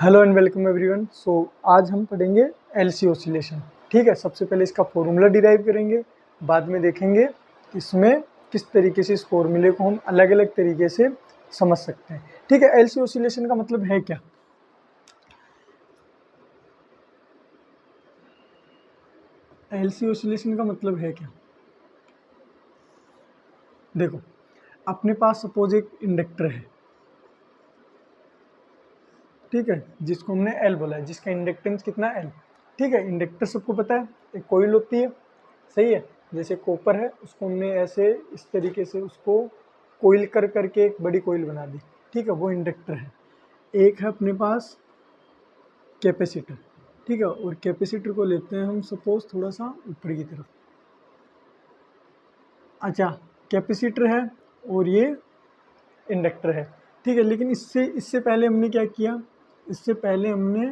Hello and welcome everyone. So आज हम पढ़ेंगे एलसी ऑसिलेशन। ठीक है, सबसे पहले इसका फॉर्मूला डिराइव करेंगे, बाद में देखेंगे इसमें किस तरीके से इस फॉर्मूले को हम अलग अलग तरीके से समझ सकते हैं। ठीक है, एलसी ऑसिलेशन का मतलब है क्या? एलसी ऑसिलेशन का मतलब है क्या? देखो, अपने पास सपोज एक इंडक्टर है, ठीक है, जिसको हमने एल बोला है, जिसका इंडक्टेंस कितना एल। ठीक है, इंडक्टर सबको पता है, एक कॉइल होती है, सही है। जैसे कॉपर है, उसको हमने ऐसे इस तरीके से उसको कोइल कर करके एक बड़ी कोइल बना दी। ठीक है, वो इंडक्टर है। एक है अपने पास कैपेसिटर, ठीक है, और कैपेसिटर को लेते हैं हम सपोज थोड़ा सा ऊपर की तरफ। अच्छा, कैपेसिटर है और ये इंडक्टर है, ठीक है। लेकिन इससे इससे पहले हमने क्या किया? इससे पहले हमने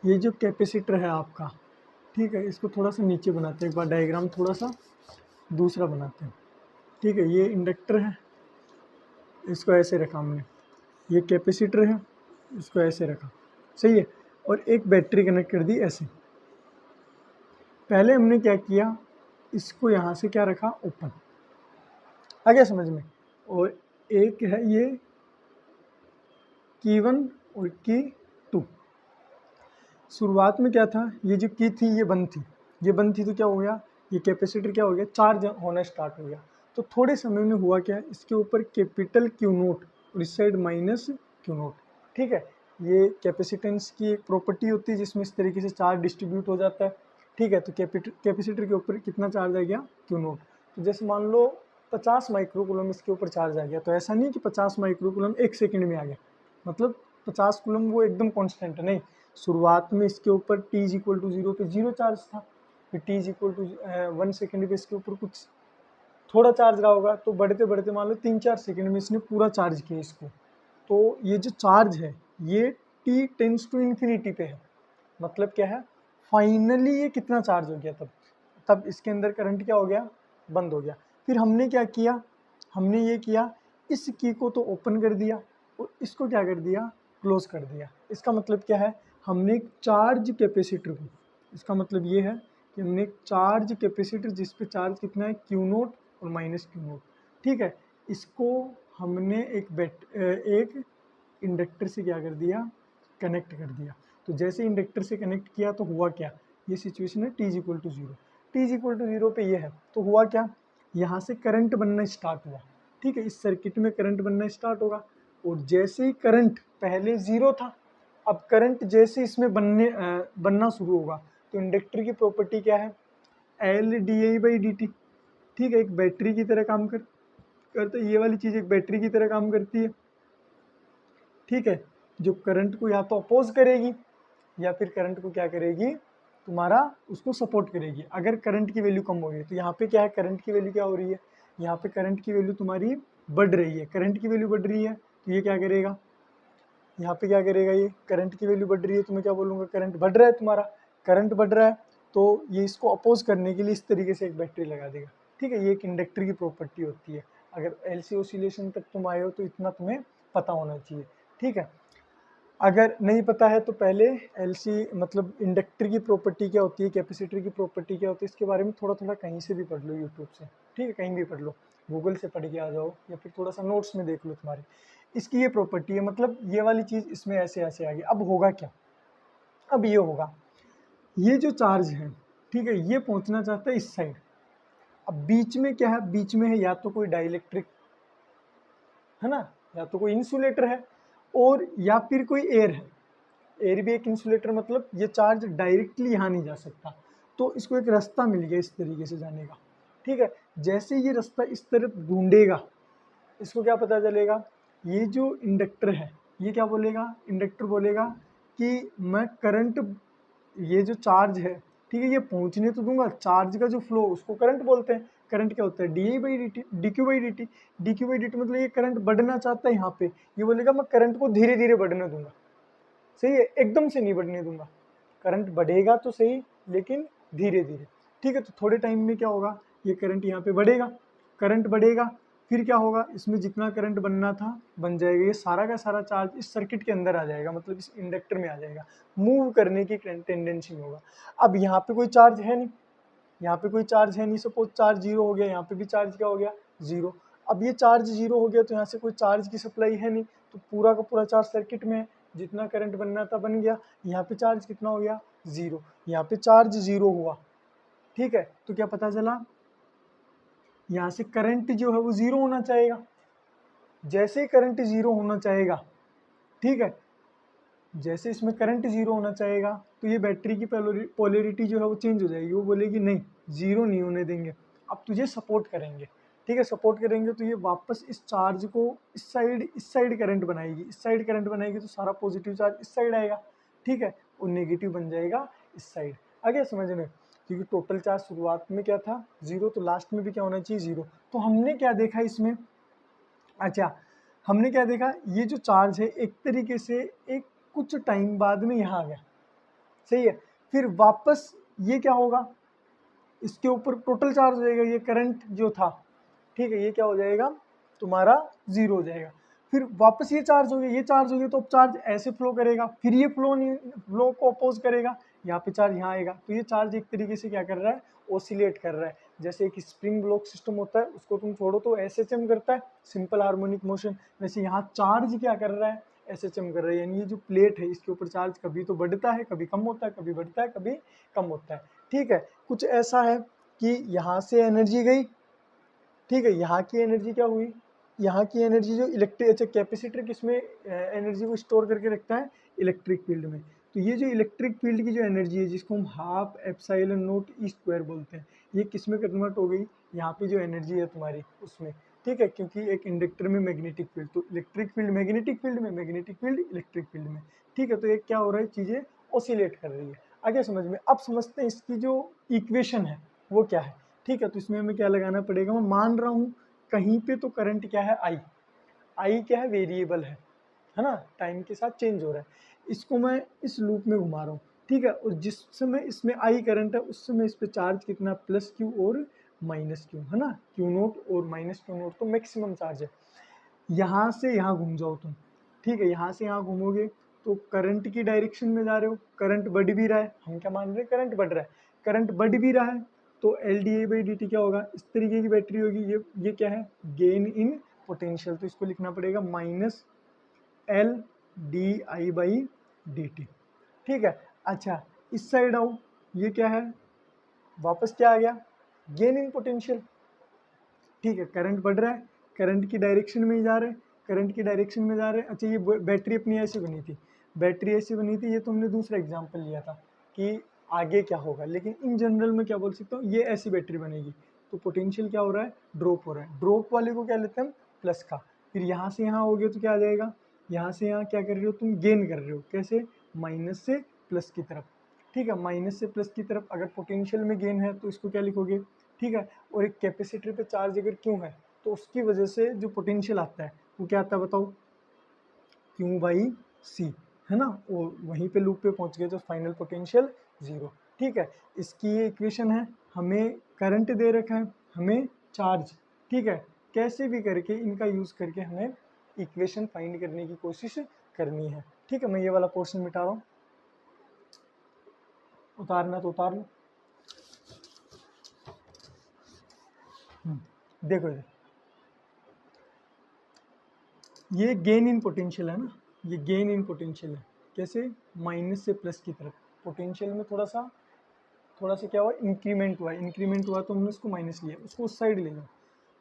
ये जो कैपेसिटर है आपका, ठीक है, इसको थोड़ा सा नीचे बनाते हैं। एक बार डायग्राम थोड़ा सा दूसरा बनाते हैं। ठीक है, ये इंडक्टर है, इसको ऐसे रखा हमने। ये कैपेसिटर है, इसको ऐसे रखा, सही है। और एक बैटरी कनेक्ट कर दी ऐसे। पहले हमने क्या किया, इसको यहाँ से क्या रखा, ओपन। आ गया समझ में? और एक है ये की 1 और की 2। शुरुआत में क्या था, ये जो की थी ये बंद थी, ये बंद थी तो क्या हो गया, ये कैपेसिटर क्या हो गया, चार्ज होना स्टार्ट हो गया। तो थोड़े समय में हुआ क्या, इसके ऊपर कैपिटल क्यू नोट और इस साइड माइनस क्यू नोट। ठीक है, ये कैपेसिटेंस की एक प्रॉपर्टी होती है जिसमें इस तरीके से चार्ज डिस्ट्रीब्यूट हो जाता है। ठीक है, तो कैपेसिटर के ऊपर कितना चार्ज आ गया, क्यू नोट। तो जैसे मान लो 50 माइक्रोकूलम इसके ऊपर चार्ज आ गया, तो ऐसा नहीं कि 50 माइक्रोकूलम एक सेकंड में आ गया, मतलब 50 कूलम वो एकदम कांस्टेंट नहीं। शुरुआत में इसके ऊपर t इज इक्वल टू 0 पे 0 चार्ज था, फिर t is equal to 1 second पे इसके ऊपर कुछ थोड़ा चार्ज रहा होगा, तो बढ़ते बढ़ते मान लो 3-4 सेकेंड में इसने पूरा चार्ज किया इसको। तो ये जो चार्ज है ये t टेंस टू इन्फिनिटी पे है। मतलब क्या है, फाइनली ये कितना चार्ज हो गया, तब इसके अंदर करंट क्या हो गया, बंद हो गया। फिर हमने क्या किया, हमने ये किया, इस की को तो ओपन कर दिया और इसको क्या कर दिया, क्लोज कर दिया। इसका मतलब क्या है, हमने एक चार्ज कैपेसिटर को, इसका मतलब ये है कि हमने एक चार्ज कैपेसिटर जिस पे चार्ज कितना है, क्यू नोट और माइनस क्यू नोट, ठीक है, इसको हमने एक इंडक्टर से क्या कर दिया, कनेक्ट कर दिया। तो जैसे इंडक्टर से कनेक्ट किया तो हुआ क्या, ये सिचुएशन है t is equal to 0, t is equal to 0 पे ये है, तो हुआ क्या, यहाँ से करंट बनना स्टार्ट हुआ। ठीक है, इस सर्किट में करंट बनना स्टार्ट होगा। और जैसे ही करंट पहले 0 था, अब करंट जैसे इसमें बनना शुरू होगा, तो इंडक्टर की प्रॉपर्टी क्या है, L D I by D T. ठीक है, एक बैटरी की तरह काम करता है, ये वाली चीज़ एक बैटरी की तरह काम करती है। ठीक है, जो करंट को या तो अपोज करेगी या फिर करंट को क्या करेगी, तुम्हारा उसको सपोर्ट करेगी। अगर करंट की वैल्यू कम हो रही है, तो यहाँ पे क्या है, करंट की वैल्यू क्या हो रही है, यहाँ पे करंट की वैल्यू तुम्हारी बढ़ रही है, करंट की वैल्यू बढ़ रही है, तो ये क्या करेगा, यहाँ पे क्या करेगा, ये करंट की वैल्यू बढ़ रही है तो मैं क्या बोलूँगा, करंट बढ़ रहा है, तुम्हारा करंट बढ़ रहा है, तो ये इसको अपोज करने के लिए इस तरीके से एक बैटरी लगा देगा। ठीक है, ये एक इंडक्टर की प्रॉपर्टी होती है। अगर एलसी ऑसिलेशन तक तुम आए हो तो इतना तुम्हें पता होना चाहिए। ठीक है, अगर नहीं पता है तो पहले एलसी मतलब इंडक्टर की प्रॉपर्टी क्या होती है, कैपेसिटर की प्रॉपर्टी क्या होती है, इसके बारे में थोड़ा थोड़ा कहीं से भी पढ़ लो, यूट्यूब से, ठीक है, कहीं भी पढ़ लो, गूगल से पढ़ के आ जाओ या फिर थोड़ा सा नोट्स में देख लो तुम्हारे। इसकी ये प्रॉपर्टी है, मतलब ये वाली चीज़ इसमें ऐसे ऐसे आ गई। अब होगा क्या, अब ये होगा, ये जो चार्ज है, ठीक है, ये पहुंचना चाहता है इस साइड। अब बीच में क्या है, बीच में है या तो कोई डाइलेक्ट्रिक, है ना, या तो कोई इंसुलेटर है, और या फिर कोई एयर है। एयर भी एक इंसुलेटर, मतलब ये चार्ज डायरेक्टली यहाँ नहीं जा सकता, तो इसको एक रास्ता मिल गया इस तरीके से जाने का। ठीक है, जैसे ये रास्ता इस तरफ ढूंढेगा, इसको क्या पता चलेगा, ये जो इंडक्टर है ये क्या बोलेगा, इंडक्टर बोलेगा कि मैं करंट, ये जो चार्ज है, ठीक है, ये पहुंचने तो दूंगा, चार्ज का जो फ्लो उसको करंट बोलते हैं। करंट क्या होता है, D I by D T, D Q by D T. D Q by D T मतलब ये करंट बढ़ना चाहता है यहाँ पे, ये बोलेगा मैं करंट को धीरे धीरे बढ़ने दूंगा। सही है, एकदम से नहीं बढ़ने दूंगा, करंट बढ़ेगा तो सही लेकिन धीरे धीरे। ठीक है, तो थोड़े टाइम में क्या होगा, ये करंट यहाँ पे बढ़ेगा, करंट बढ़ेगा, फिर क्या होगा, इसमें जितना करंट बनना था बन जाएगा, ये सारा का सारा चार्ज इस सर्किट के अंदर आ जाएगा, मतलब इस इंडक्टर में आ जाएगा, मूव करने की टेंडेंसी में होगा। अब यहाँ पे कोई चार्ज है नहीं, यहाँ पे कोई चार्ज है नहीं, सपोज चार्ज जीरो हो गया, यहाँ पे भी चार्ज क्या हो गया, जीरो। अब ये चार्ज जीरो हो गया तो यहाँ से कोई चार्ज की सप्लाई है नहीं, तो पूरा का पूरा चार्ज सर्किट में है, जितना करंट बनना था बन गया। यहाँ पे चार्ज कितना हो गया, जीरो, यहाँ पे चार्ज जीरो हुआ, ठीक है। तो क्या पता चला, यहाँ से करंट जो है वो जीरो होना चाहेगा। जैसे ही करंट जीरो होना चाहेगा, ठीक है, जैसे इसमें करंट जीरो होना चाहेगा तो ये बैटरी की पोलैरिटी जो है वो चेंज हो जाएगी, वो बोलेगी नहीं जीरो नहीं होने देंगे, अब तुझे सपोर्ट करेंगे, ठीक है। सपोर्ट करेंगे तो ये वापस इस चार्ज को इस साइड करंट बनाएगी, इस साइड करंट बनाएगी तो सारा पॉजिटिव चार्ज इस साइड आएगा, ठीक है, और नेगेटिव बन जाएगा इस साइड। आ गया समझ में, क्योंकि टोटल चार्ज शुरुआत में क्या था, जीरो, तो लास्ट में भी क्या होना चाहिए, जीरो। तो हमने क्या देखा इसमें, अच्छा हमने क्या देखा, ये जो चार्ज है एक तरीके से एक कुछ टाइम बाद में यहाँ आ गया, सही है। फिर वापस ये क्या होगा, इसके ऊपर टोटल चार्ज हो जाएगा, ये करंट जो था, ठीक है, ये क्या हो जाएगा तुम्हारा, जीरो हो जाएगा। फिर वापस ये चार्ज हो गया, ये चार्ज हो गया, तो अब चार्ज ऐसे फ्लो करेगा, फिर ये फ्लो को अपोज करेगा, यहाँ पे चार्ज यहाँ आएगा, तो ये चार्ज एक तरीके से क्या कर रहा है, ओसिलेट कर रहा है। जैसे एक स्प्रिंग ब्लॉक सिस्टम होता है, उसको तुम छोड़ो तो SHM करता है, सिंपल हार्मोनिक मोशन, वैसे यहाँ चार्ज क्या कर रहा है, SHM कर रहा है। यानी ये जो प्लेट है इसके ऊपर चार्ज कभी तो बढ़ता है, कभी कम होता है, कभी बढ़ता है, कभी कम होता है, ठीक है। कुछ ऐसा है कि यहाँ से एनर्जी गई, ठीक है, यहाँ की एनर्जी क्या हुई, यहाँ की एनर्जी जो इलेक्ट्रिक, अच्छा कैपेसिटर किसमें एनर्जी को स्टोर करके रखता है, इलेक्ट्रिक फील्ड में। तो ये जो इलेक्ट्रिक फील्ड की जो एनर्जी है, जिसको हम half epsilon not E square बोलते हैं, ये किस में कन्वर्ट हो गई, यहाँ पे जो एनर्जी है तुम्हारी उसमें, ठीक है, क्योंकि एक इंडक्टर में मैग्नेटिक फील्ड, तो इलेक्ट्रिक फील्ड मैग्नेटिक फील्ड में, मैग्नेटिक फील्ड इलेक्ट्रिक फील्ड में, ठीक है। तो एक क्या हो रहा है, चीज़ें ऑसिलेट कर रही है। आगे समझ में, अब समझते हैं इसकी जो इक्वेशन है वो क्या है, ठीक है। तो इसमें हमें क्या लगाना पड़ेगा, मैं मान रहा हूँ कहीं पे तो करंट क्या है, आई क्या है, वेरिएबल है ना, टाइम के साथ चेंज हो रहा है, इसको मैं इस लूप में घुमा रहा हूँ, ठीक है। और जिस समय इसमें आई करंट है उस समय इस पे चार्ज कितना, प्लस क्यू और माइनस क्यू, है ना, क्यू नोट और माइनस क्यू नोट, तो मैक्सिमम चार्ज है। यहाँ से यहाँ घूम जाओ तुम, ठीक है, यहाँ से यहाँ घूमोगे तो करंट की डायरेक्शन में जा रहे हो, करंट बढ़ भी रहा है, हम क्या मान रहे हैं, करंट बढ़ रहा है, करंट बढ़ भी रहा है, तो LdI/dt क्या होगा, इस तरीके की बैटरी होगी, ये क्या है, गेन इन पोटेंशियल, तो इसको लिखना पड़ेगा माइनस LdI/dt, ठीक है। अच्छा इस साइड आओ, ये क्या है, वापस क्या आ गया, गेन इन पोटेंशियल, ठीक है, करंट बढ़ रहा है, करंट की डायरेक्शन में ही जा रहे हैं, करंट की डायरेक्शन में जा रहे हैं। अच्छा ये बैटरी अपनी ऐसे बनी थी, बैटरी ऐसी बनी थी, ये तो हमने दूसरा एग्जांपल लिया था कि आगे क्या होगा, लेकिन इन जनरल में क्या बोल सकता हूँ, ये ऐसी बैटरी बनेगी, तो पोटेंशियल क्या हो रहा है, ड्रॉप हो रहा है, ड्रॉप वाले को क्या लेते हैं हम, प्लस का। फिर यहाँ से यहाँ हो गया तो क्या आ जाएगा, यहाँ से यहाँ क्या कर रहे हो तुम, गेन कर रहे हो, कैसे, माइनस से प्लस की तरफ, ठीक है, माइनस से प्लस की तरफ। अगर पोटेंशियल में गेन है तो इसको क्या लिखोगे, ठीक है। और एक कैपेसिटर पे चार्ज अगर क्यों है तो उसकी वजह से जो पोटेंशियल आता है वो क्या आता है बताओ, Q/C, है ना, और वहीं पे लूप पे पहुंच गए तो फाइनल पोटेंशियल जीरो, ठीक है। इसकी ये इक्वेशन है, हमें करंट दे रखा है, हमें चार्ज, ठीक है, कैसे भी करके इनका यूज़ करके हमें इक्वेशन फाइंड करने की कोशिश करनी है, ठीक है। मैं ये वाला पोर्शन मिटा रहा हूँ, उतारना तो उतार लो। देखो इधर, ये गेन इन पोटेंशियल है ना, ये गेन इन पोटेंशियल है, कैसे, माइनस से प्लस की तरफ, पोटेंशियल में थोड़ा सा क्या हुआ, इंक्रीमेंट हुआ तो हमने उसको माइनस लिया, उसको उस साइड ले जाओ,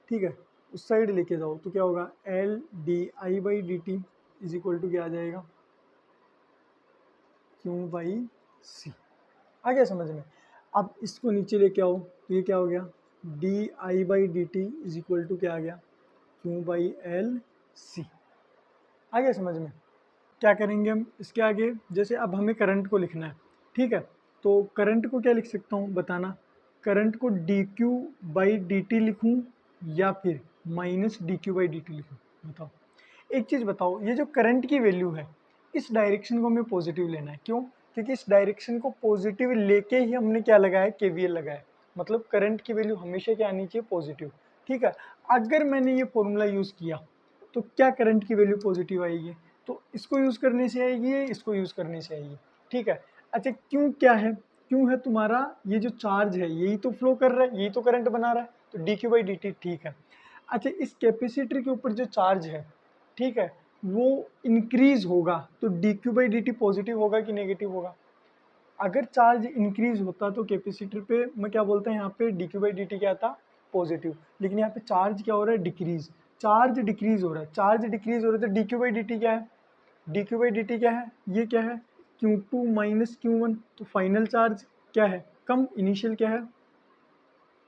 ठीक है, उस साइड लेके जाओ तो क्या होगा, LdI/dt इज इक्वल टू क्या आ जाएगा, Q/C। आ गया समझ में। अब इसको नीचे लेके आओ तो ये क्या हो गया, DI/dt इज इक्वल टू क्या आ गया, Q/LC। आ गया समझ में। क्या करेंगे हम इसके आगे, जैसे अब हमें करंट को लिखना है, ठीक है, तो करंट को क्या लिख सकता हूँ बताना, करंट को dQ/dt लिखूँ या फिर माइनस dQ/dt लिखूँ, बताओ। एक चीज़ बताओ, ये जो करंट की वैल्यू है इस डायरेक्शन को हमें पॉजिटिव लेना है, क्यों, क्योंकि इस डायरेक्शन को पॉजिटिव लेके ही हमने क्या लगाया, KVL लगाया, मतलब करंट की वैल्यू हमेशा क्या आनी चाहिए, पॉजिटिव, ठीक है। अगर मैंने ये फॉर्मूला यूज़ किया तो क्या करंट की वैल्यू पॉजिटिव आएगी, तो इसको यूज़ करने से आएगी, इसको यूज़ करने से आएगी, ठीक है। अच्छा क्यों, क्या है, क्यों है तुम्हारा ये जो चार्ज है यही तो फ्लो कर रहा है, यही तो करंट बना रहा है, तो d Q by D T, ठीक है। अच्छा इस कैपेसिटर के ऊपर जो चार्ज है, ठीक है, वो इंक्रीज होगा तो d Q by D T positive होगा कि नेगेटिव होगा। अगर चार्ज इंक्रीज होता तो कैपेसिटर पे मैं क्या बोलता है, यहाँ पे D Q by D t क्या था, पॉजिटिव, लेकिन यहाँ पे चार्ज क्या हो रहा है, डिक्रीज, चार्ज डिक्रीज हो रहा है, चार्ज डिक्रीज हो रहा है तो d Q by D t क्या है, d Q by D t क्या है, ये क्या है, q two minus q one, तो फाइनल चार्ज क्या है, कम, इनिशियल क्या है,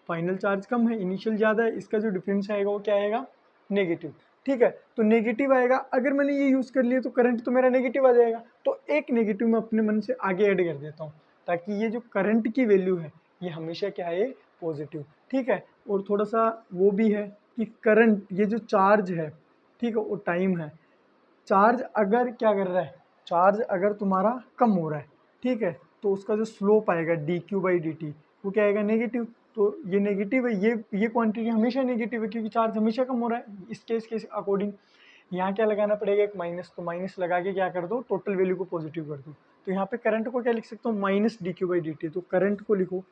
फाइनल चार्ज कम है, इनिशियल ज़्यादा है, इसका जो डिफरेंस आएगा वो क्या आएगा, नेगेटिव, ठीक है। तो नेगेटिव आएगा, अगर मैंने ये यूज़ कर लिया तो करंट तो मेरा नेगेटिव आ जाएगा, तो एक नेगेटिव मैं अपने मन से आगे ऐड कर देता हूँ ताकि ये जो करंट की वैल्यू है ये हमेशा क्या है, पॉजिटिव, ठीक है। और थोड़ा सा वो भी है कि करंट, ये जो चार्ज है, ठीक है, वो टाइम है, चार्ज अगर क्या कर रहा है, चार्ज अगर तुम्हारा कम हो रहा है, ठीक है, तो उसका जो स्लोप आएगा D Q by D T वो क्या आएगा, नेगेटिव, तो ये नेगेटिव है, ये क्वांटिटी हमेशा नेगेटिव है क्योंकि चार्ज हमेशा कम हो रहा है इस केस के अकॉर्डिंग। यहाँ क्या लगाना पड़ेगा, एक माइनस, तो माइनस लगा के क्या कर दो, टोटल वैल्यू को पॉजिटिव कर दो, तो यहाँ पे करंट को क्या लिख सकता हूँ, minus D Q by D T, तो करंट को लिखो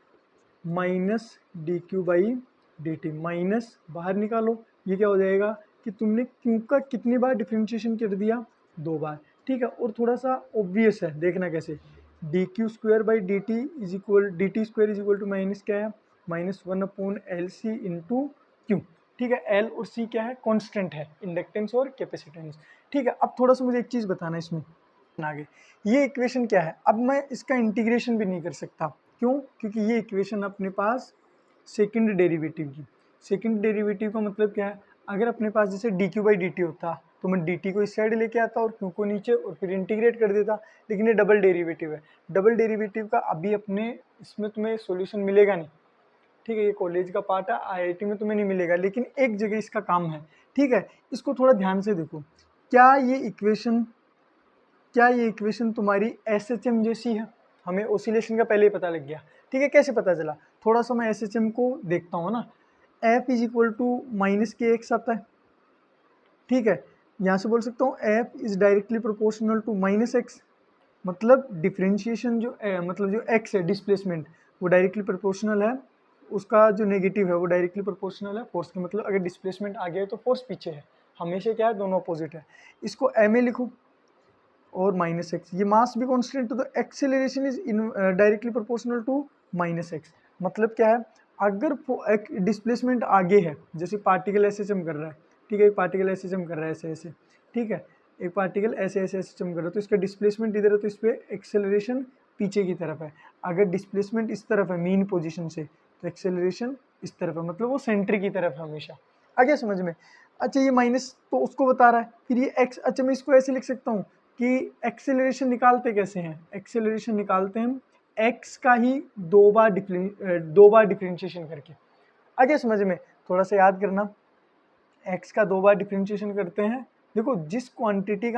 minus D Q by D T, minus बाहर निकालो, ये क्या हो जाएगा कि तुमने क्यू का कितनी बार डिफ्रेंशिएशन कर दिया, 2 बार, ठीक है। और थोड़ा सा ऑब्वियस है, देखना कैसे, d q square by D t is equal, d t square is equal to minus क्या है, minus one upon L C into q, ठीक है। एल और सी क्या है, कॉन्स्टेंट है, इंडक्टेंस और कैपेसिटेंस, ठीक है। अब थोड़ा सा मुझे एक चीज़ बताना है इसमें आगे, ये इक्वेशन क्या है, अब मैं इसका इंटीग्रेशन भी नहीं कर सकता, क्यों, क्योंकि ये इक्वेशन अपने पास सेकंड डेरिवेटिव की, सेकंड डेरिवेटिव का मतलब क्या है, अगर अपने पास जैसे D Q by D T होता तो मैं डी टी को इस साइड लेके आता और क्यू को नीचे और फिर इंटीग्रेट कर देता, लेकिन ये डबल डेरिवेटिव है, डबल डेरिवेटिव का अभी अपने इसमें तुम्हें सॉल्यूशन मिलेगा नहीं, ठीक है, ये कॉलेज का पार्ट है, आईआईटी में तुम्हें नहीं मिलेगा, लेकिन एक जगह इसका काम है, ठीक है। इसको थोड़ा ध्यान से देखो, क्या ये इक्वेशन, क्या ये इक्वेशन तुम्हारी एस एच एम जैसी है, हमें ओसिलेशन का पहले ही पता लग गया, ठीक है। कैसे पता चला, थोड़ा सा मैं एस एच एम को देखता हूँ ना, F is equal to minus k x आता है, ठीक है, यहाँ से बोल सकता हूँ F is directly proportional to minus x, मतलब डिफ्रेंशिएशन जो मतलब जो एक्स है डिस्प्लेसमेंट वो डायरेक्टली प्रोपोर्शनल है, उसका जो नेगेटिव है वो डायरेक्टली प्रोपोर्शनल है फोर्स के, मतलब अगर डिस्प्लेसमेंट आगे है तो फोर्स पीछे है, हमेशा क्या है, दोनों अपोजिट है। इसको एम ए लिखो और माइनस एक्स, ये मास भी कॉन्स्टेंट, तो acceleration is directly proportional to minus x, मतलब क्या है, अगर डिस्प्लेसमेंट आगे है, जैसे पार्टिकल ऐसे चम कर रहा है, ठीक है, एक पार्टिकल ऐसे चम कर रहा है ऐसे ऐसे, ठीक है, एक पार्टिकल ऐसे ऐसे ऐसे चम कर रहा है, तो इसका डिस्प्लेसमेंट इधर है तो इस पर एक्सेलरेशन पीछे की तरफ है, अगर डिस्प्लेसमेंट इस तरफ है मीन पोजिशन से तो एक्सेलरेशन इस तरफ है, मतलब वो सेंटर की तरफ है हमेशा, आ गया समझ में। अच्छा ये माइनस तो उसको बता रहा है, फिर ये एक्स, अच्छा मैं इसको ऐसे लिख सकता हूँ कि एक्सेलरेशन निकालते कैसे हैं, एक्सेलरेशन निकालते हैं एक्स का ही दो बार डिफरेंशिएशन करके, आगे समझ में, थोड़ा सा याद करना, एक्स का 2 बार डिफरेंशिएशन करते हैं, देखो जिस क्वांटिटी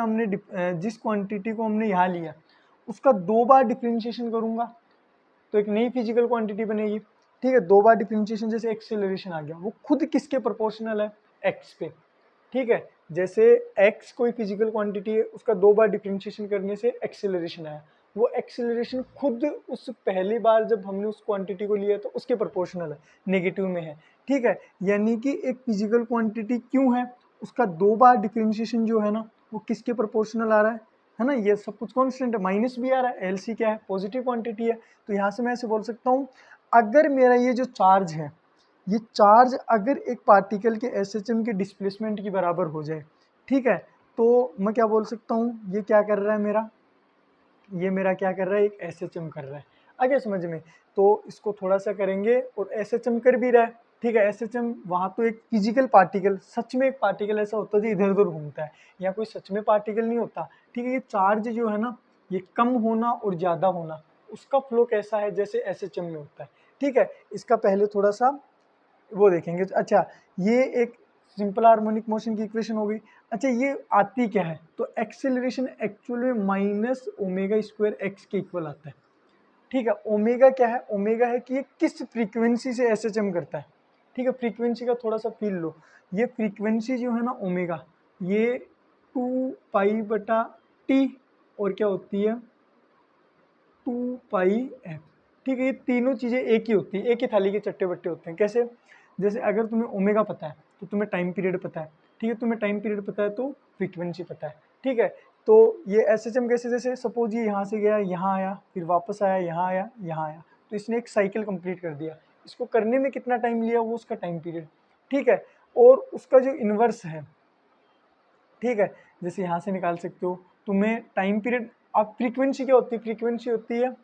को हमने यहाँ लिया उसका 2 बार डिफरेंशिएशन करूँगा तो एक नई फिजिकल क्वांटिटी बनेगी, ठीक है। 2 बार डिफरेंशिएशन, जैसे एक्सेलरेशन आ गया वो खुद किसके प्रोपोर्शनल है, एक्स पे, ठीक है। जैसे x कोई फिजिकल क्वांटिटी है, उसका 2 बार डिफरेंशिएशन करने से एक्सेलरेशन आया, वो एक्सेलरेशन खुद उस पहली बार जब हमने उस क्वांटिटी को लिया तो उसके प्रोपोर्शनल है, नेगेटिव में है, ठीक है। यानी कि एक फिजिकल क्वांटिटी क्यों है, उसका 2 बार डिफरेंशिएशन जो है ना वो किसके प्रोपोर्शनल आ रहा है ना, ये सब कुछ कांस्टेंट है, माइनस भी आ रहा है, एल सी क्या है, पॉजिटिव क्वांटिटी है, तो यहाँ से मैं ऐसे बोल सकता हूँ, अगर मेरा ये जो चार्ज है, ये चार्ज अगर एक पार्टिकल के एस एच एम के डिस्प्लेसमेंट की बराबर हो जाए, ठीक है, तो मैं क्या बोल सकता हूँ, ये क्या कर रहा है मेरा, ये मेरा क्या कर रहा है, एक एस एच एम कर रहा है, आगे समझ में। तो इसको थोड़ा सा करेंगे और एस एच एम कर भी रहा है, ठीक है, एस एच एम वहाँ तो एक फिजिकल पार्टिकल, सच में एक पार्टिकल ऐसा होता है जो इधर उधर घूमता है, या कोई सच में पार्टिकल नहीं होता, ठीक है। ये चार्ज जो है ना, ये कम होना और ज़्यादा होना, उसका फ्लो कैसा है, जैसे एस एच एम में होता है, ठीक है। इसका पहले थोड़ा सा वो देखेंगे। अच्छा ये एक सिंपल हार्मोनिक मोशन की इक्वेशन हो गई। अच्छा ये आती क्या है, तो acceleration actually minus omega square x के इक्वल आता है, ठीक है। ओमेगा क्या है, ओमेगा है कि ये किस फ्रीक्वेंसी से एस एच एम करता है, ठीक है, फ्रीक्वेंसी का थोड़ा सा फील लो। ये फ्रीक्वेंसी जो है ना ओमेगा, ये 2 पाई/t और क्या होती है 2 पाई f। ठीक है, ये तीनों चीज़ें एक ही होती है, एक ही थाली के चट्टे बट्टे होते हैं। कैसे? जैसे अगर तुम्हें ओमेगा पता है तो तुम्हें टाइम पीरियड पता है, ठीक है, तुम्हें टाइम पीरियड पता है तो फ्रीक्वेंसी पता है, ठीक है। तो ये एसएचएम कैसे, जैसे सपोज ये यहाँ से गया यहाँ आया, फिर वापस आया यहाँ आया यहाँ आया, तो इसने एक साइकिल कंप्लीट कर दिया। इसको करने में कितना टाइम लिया वो उसका टाइम पीरियड, ठीक है। और उसका जो इन्वर्स है, ठीक है, जैसे यहाँ से निकाल सकते हो तुम्हें टाइम पीरियड। अब फ्रीक्वेंसी क्या होती है? फ्रीक्वेंसी होती है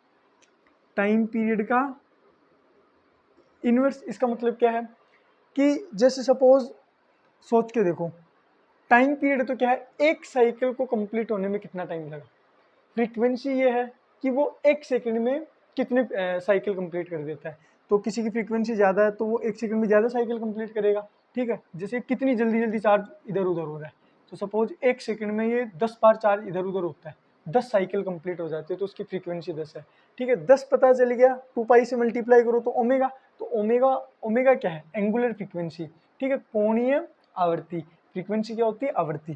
टाइम पीरियड का इन्वर्स। इसका मतलब क्या है कि जैसे सपोज सोच के देखो, टाइम पीरियड तो क्या है, एक साइकिल को कंप्लीट होने में कितना टाइम लगा। फ्रीक्वेंसी ये है कि वो एक सेकंड में कितने साइकिल कंप्लीट कर देता है। तो किसी की फ्रीक्वेंसी ज़्यादा है तो वो एक सेकंड में ज़्यादा साइकिल कंप्लीट करेगा, ठीक है। जैसे कितनी जल्दी जल्दी चार्ज इधर उधर हो रहा है, तो सपोज एक सेकंड में ये 10 बार चार्ज इधर उधर होता है, 10 साइकिल कंप्लीट हो जाती है, तो उसकी फ्रीक्वेंसी 10 है, ठीक है। 10 पता चल गया, 2 पाई से मल्टीप्लाई करो तो ओमेगा। तो ओमेगा, ओमेगा क्या है? एंगुलर फ्रीक्वेंसी, ठीक है, कोणीय आवर्ती। फ्रीक्वेंसी क्या होती है? आवृत्ति।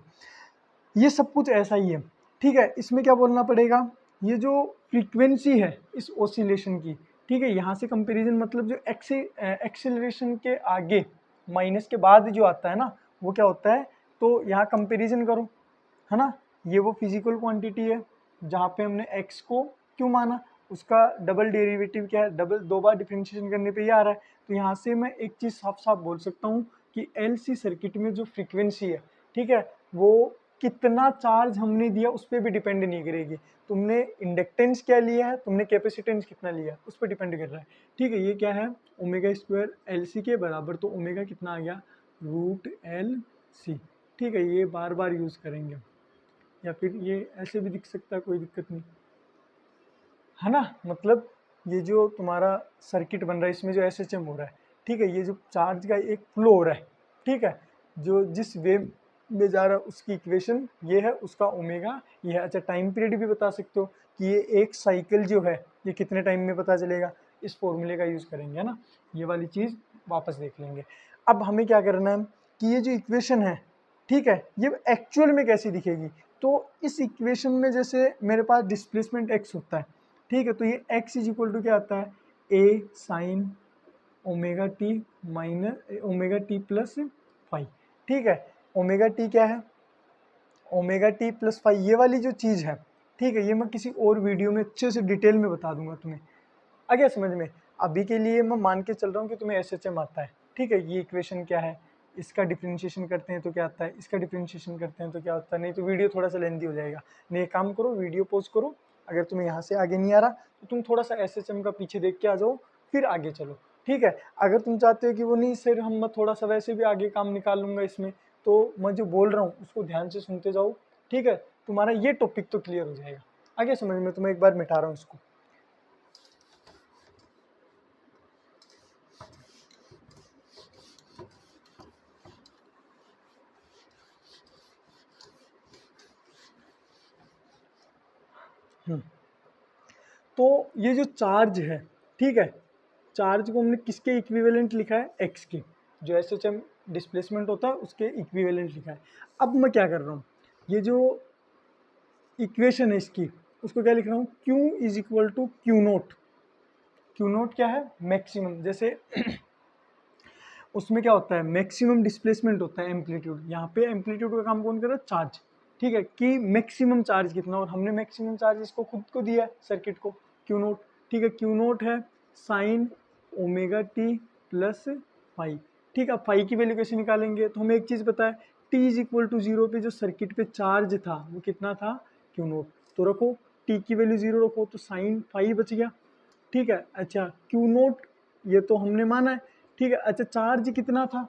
ये सब कुछ ऐसा ही है, ठीक है। इसमें क्या बोलना पड़ेगा, ये जो फ्रीक्वेंसी है इस ओसिलेशन की, ठीक है, यहाँ से कंपैरिजन मतलब जो एक्सेलरेशन के आगे माइनस के बाद जो आता है ना वो क्या होता है, तो यहाँ कंपैरिजन करो, है ना। ये वो फिजिकल क्वांटिटी है जहाँ पे हमने x को क्यों माना, उसका डबल डेरिवेटिव क्या है, डबल 2 बार डिफरेंशिएशन करने पे ये आ रहा है। तो यहाँ से मैं एक चीज़ साफ साफ बोल सकता हूँ कि LC सर्किट में जो फ्रीक्वेंसी है, ठीक है, वो कितना चार्ज हमने दिया उस पर भी डिपेंड नहीं करेगी। तुमने इंडक्टेंस क्या लिया है, तुमने कैपेसिटेंस कितना लिया है, उस पर डिपेंड कर रहा है, ठीक है। ये क्या है, ओमेगा स्क्वायर LC के बराबर, तो ओमेगा कितना आ गया, √LC, ठीक है। ये बार बार यूज़ करेंगे, या फिर ये ऐसे भी दिख सकता है, कोई दिक्कत नहीं, है ना। मतलब ये जो तुम्हारा सर्किट बन रहा है इसमें जो एसएचएम हो रहा है, ठीक है, ये जो चार्ज का एक फ्लो हो रहा है, ठीक है, जो जिस वे में जा रहा है उसकी इक्वेशन ये है, उसका ओमेगा ये है। अच्छा, टाइम पीरियड भी बता सकते हो कि ये एक साइकिल जो है ये कितने टाइम में पता चलेगा, इस फॉर्मूले का यूज़ करेंगे, है ना। ये वाली चीज़ वापस देख लेंगे। अब हमें क्या करना है कि ये जो इक्वेशन है, ठीक है, ये एक्चुअल में कैसी दिखेगी। तो इस इक्वेशन में जैसे मेरे पास डिस्प्लेसमेंट x होता है, ठीक है, तो ये x इज इक्वल टू क्या आता है, a sine omega T minus omega T plus five, ठीक है। ओमेगा टी क्या है, ओमेगा टी प्लस फाइव, ये वाली जो चीज़ है, ठीक है, ये मैं किसी और वीडियो में अच्छे से डिटेल में बता दूंगा तुम्हें, आ गया समझ में। अभी के लिए मैं मान के चल रहा हूँ कि तुम्हें एसएचएम आता है, ठीक है। ये इक्वेशन क्या है, इसका डिफरेंशिएशन करते हैं तो क्या आता है, इसका डिफरेंशिएशन करते हैं तो क्या होता है। नहीं तो वीडियो थोड़ा सा लेंदी हो जाएगा, नहीं एक काम करो, वीडियो पॉज करो, अगर तुम्हें यहाँ से आगे नहीं आ रहा तो तुम थोड़ा सा एसएचएम का पीछे देख के आ जाओ, फिर आगे चलो, ठीक है। अगर तुम चाहते हो कि वो नहीं सर हम मैं थोड़ा सा वैसे भी आगे काम निकाल लूँगा इसमें, तो मैं जो बोल रहा हूँ उसको ध्यान से सुनते जाओ, ठीक है, तुम्हारा ये टॉपिक तो क्लियर हो जाएगा। आगे समझ में, तुम्हें एक बार मिटा रहा हूँ इसको। तो ये जो चार्ज है, ठीक है, चार्ज को हमने किसके इक्विवेलेंट लिखा है, एक्स के, जो एसएचएम डिस्प्लेसमेंट होता है उसके इक्विवेलेंट लिखा है। अब मैं क्या कर रहा हूँ, ये जो इक्वेशन है इसकी, उसको क्या लिख रहा हूँ, Q is equal to q naught. Q naught क्या है, मैक्सिमम, जैसे उसमें क्या होता है, मैक्सिमम डिस्प्लेसमेंट होता है एम्पलीट्यूड। यहाँ पे एम्पलीट्यूड का काम कौन कर रहा है, चार्ज, ठीक है, कि मैक्सिमम चार्ज कितना, और हमने मैक्सिमम चार्ज इसको खुद को दिया है सर्किट को, क्यू नोट, ठीक है। क्यू नोट है sine omega T plus five, ठीक है। फाइव की वैल्यू कैसे निकालेंगे, तो हमें एक चीज़ पता है, t is equal to zero पे जो सर्किट पे चार्ज था वो कितना था, क्यू नोट, तो रखो टी की वैल्यू जीरो रखो, तो साइन फाइव बच गया, ठीक है। अच्छा, क्यू नोट ये तो हमने माना है, ठीक है। अच्छा, चार्ज कितना था,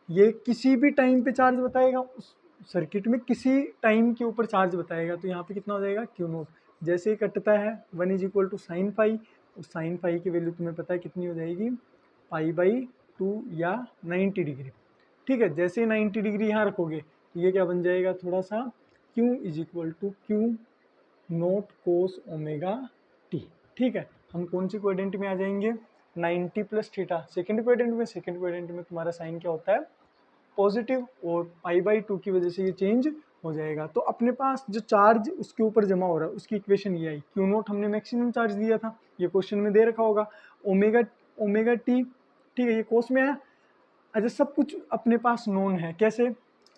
ये किसी भी टाइम पे चार्ज बताएगा, उस सर्किट में किसी टाइम के ऊपर चार्ज बताएगा, तो यहाँ पे कितना हो जाएगा, क्यू नोट। जैसे ही कटता है 1 is equal to sine five, उस साइन फाइव की वैल्यू तुम्हें पता है कितनी हो जाएगी, पाई/2 या 90 डिग्री, ठीक है। जैसे ही 90 डिग्री यहाँ रखोगे तो ये क्या बन जाएगा, थोड़ा सा q is equal to q naught cos omega t, ठीक है। हम कौन सी क्वाड्रेंट में आ जाएंगे, 90 प्लस थीटा सेकेंड क्वाड्रेंट में तुम्हारा साइन क्या होता है, पॉजिटिव, और π/2 की वजह से ये चेंज हो जाएगा। तो अपने पास जो चार्ज उसके ऊपर जमा हो रहा है उसकी इक्वेशन ये आई, क्यू नोट हमने मैक्सिमम चार्ज दिया था, ये क्वेश्चन में दे रखा होगा, ओमेगा टी, ठीक है, ये कोस में आया। अच्छा, सब कुछ अपने पास नोन है, कैसे,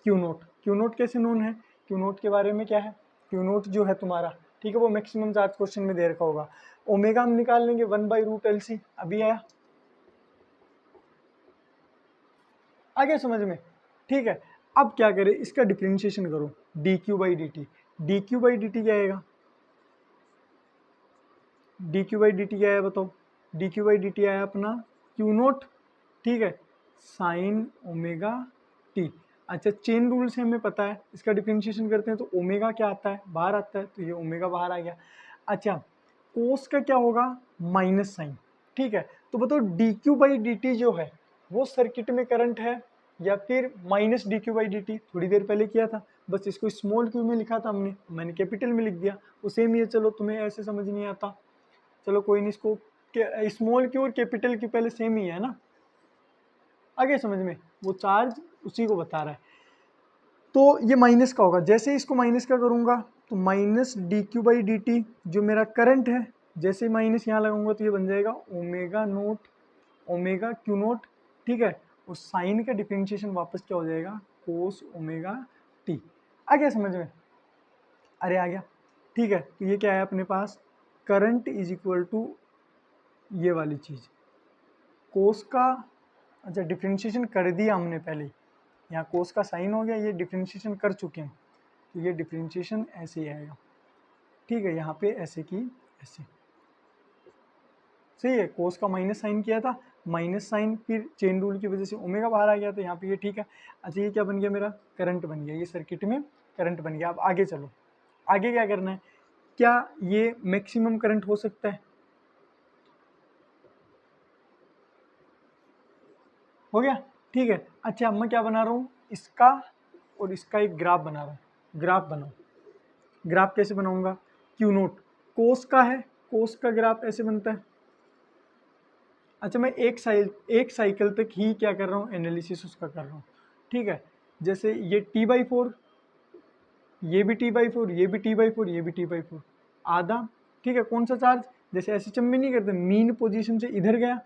क्यू नोट कैसे नोन है, क्यू नोट के बारे में क्या है, क्यू नोट जो है तुम्हारा, ठीक है, वो मैक्सिमम चार्ज क्वेश्चन में दे रखा होगा। ओमेगा हम निकाल लेंगे 1/√LC, अभी आया, आ गया समझ में, ठीक है। अब क्या करें, इसका डिफ्रेंशिएशन करो, dq/dt, dq/dt क्या आएगा, dq/dt क्या है बताओ, dq/dt आया अपना क्यू नोट, ठीक है, साइन ओमेगा टी। अच्छा, चेन रूल से हमें पता है, इसका डिफ्रेंशिएशन करते हैं तो ओमेगा क्या आता है, बाहर आता है, तो ये ओमेगा बाहर आ गया। अच्छा, कोस का क्या होगा, माइनस साइन, ठीक है। तो बताओ dq/dt जो है वो सर्किट में करंट है या फिर माइनस dq/dt, थोड़ी देर पहले किया था, बस इसको स्मॉल क्यू में लिखा था हमने, मैंने कैपिटल में लिख दिया, वो सेम ही है। चलो तुम्हें ऐसे समझ नहीं आता, चलो कोई नहीं, इसको स्मॉल क्यू और कैपिटल की पहले सेम ही है ना, आगे समझ में, वो चार्ज उसी को बता रहा है। तो ये माइनस का होगा, जैसे इसको माइनस का करूँगा तो माइनस dq/dt जो मेरा करंट है, जैसे माइनस यहाँ लगाऊंगा तो ये बन जाएगा omega naught omega cube note, ठीक है, और साइन का डिफरेंशिएशन वापस क्या हो जाएगा, कोस ओमेगा टी। आ गया समझ में, अरे आ गया, ठीक है। तो ये क्या है अपने पास, करंट इज इक्वल टू ये वाली चीज़ कोस का, अच्छा डिफरेंशिएशन कर दिया हमने पहले, यहाँ कोस का साइन हो गया, ये डिफरेंशिएशन कर चुके हैं, तो ये डिफरेंशिएशन ऐसे ही आएगा, ठीक है, यहाँ पे ऐसे की ऐसे, सही है। कोस का माइनस साइन किया था, माइनस साइन, फिर चेन रूल की वजह से ओमेगा बाहर आ गया, तो यहाँ पे ये ठीक है। अच्छा, ये क्या बन गया मेरा, करंट बन गया, ये सर्किट में करंट बन गया। अब आगे चलो, आगे क्या करना है, क्या ये मैक्सिमम करंट हो सकता है, हो गया, ठीक है। अच्छा, अब मैं क्या बना रहा हूँ, इसका और इसका एक ग्राफ बना रहा हूँ, ग्राफ बनाओ। ग्राफ कैसे बनाऊंगा, क्यू नोट कोस का है, कोस का ग्राफ ऐसे बनता है। अच्छा, मैं एक साइकिल तक ही क्या कर रहा हूँ, एनालिसिस उसका कर रहा हूँ, ठीक है। जैसे ये t/4, ये भी t/4, ये भी t/4, ये भी t/4, आधा, ठीक है। कौन सा चार्ज, जैसे ऐसे चम्बे नहीं करते, मीन पोजीशन से इधर गया,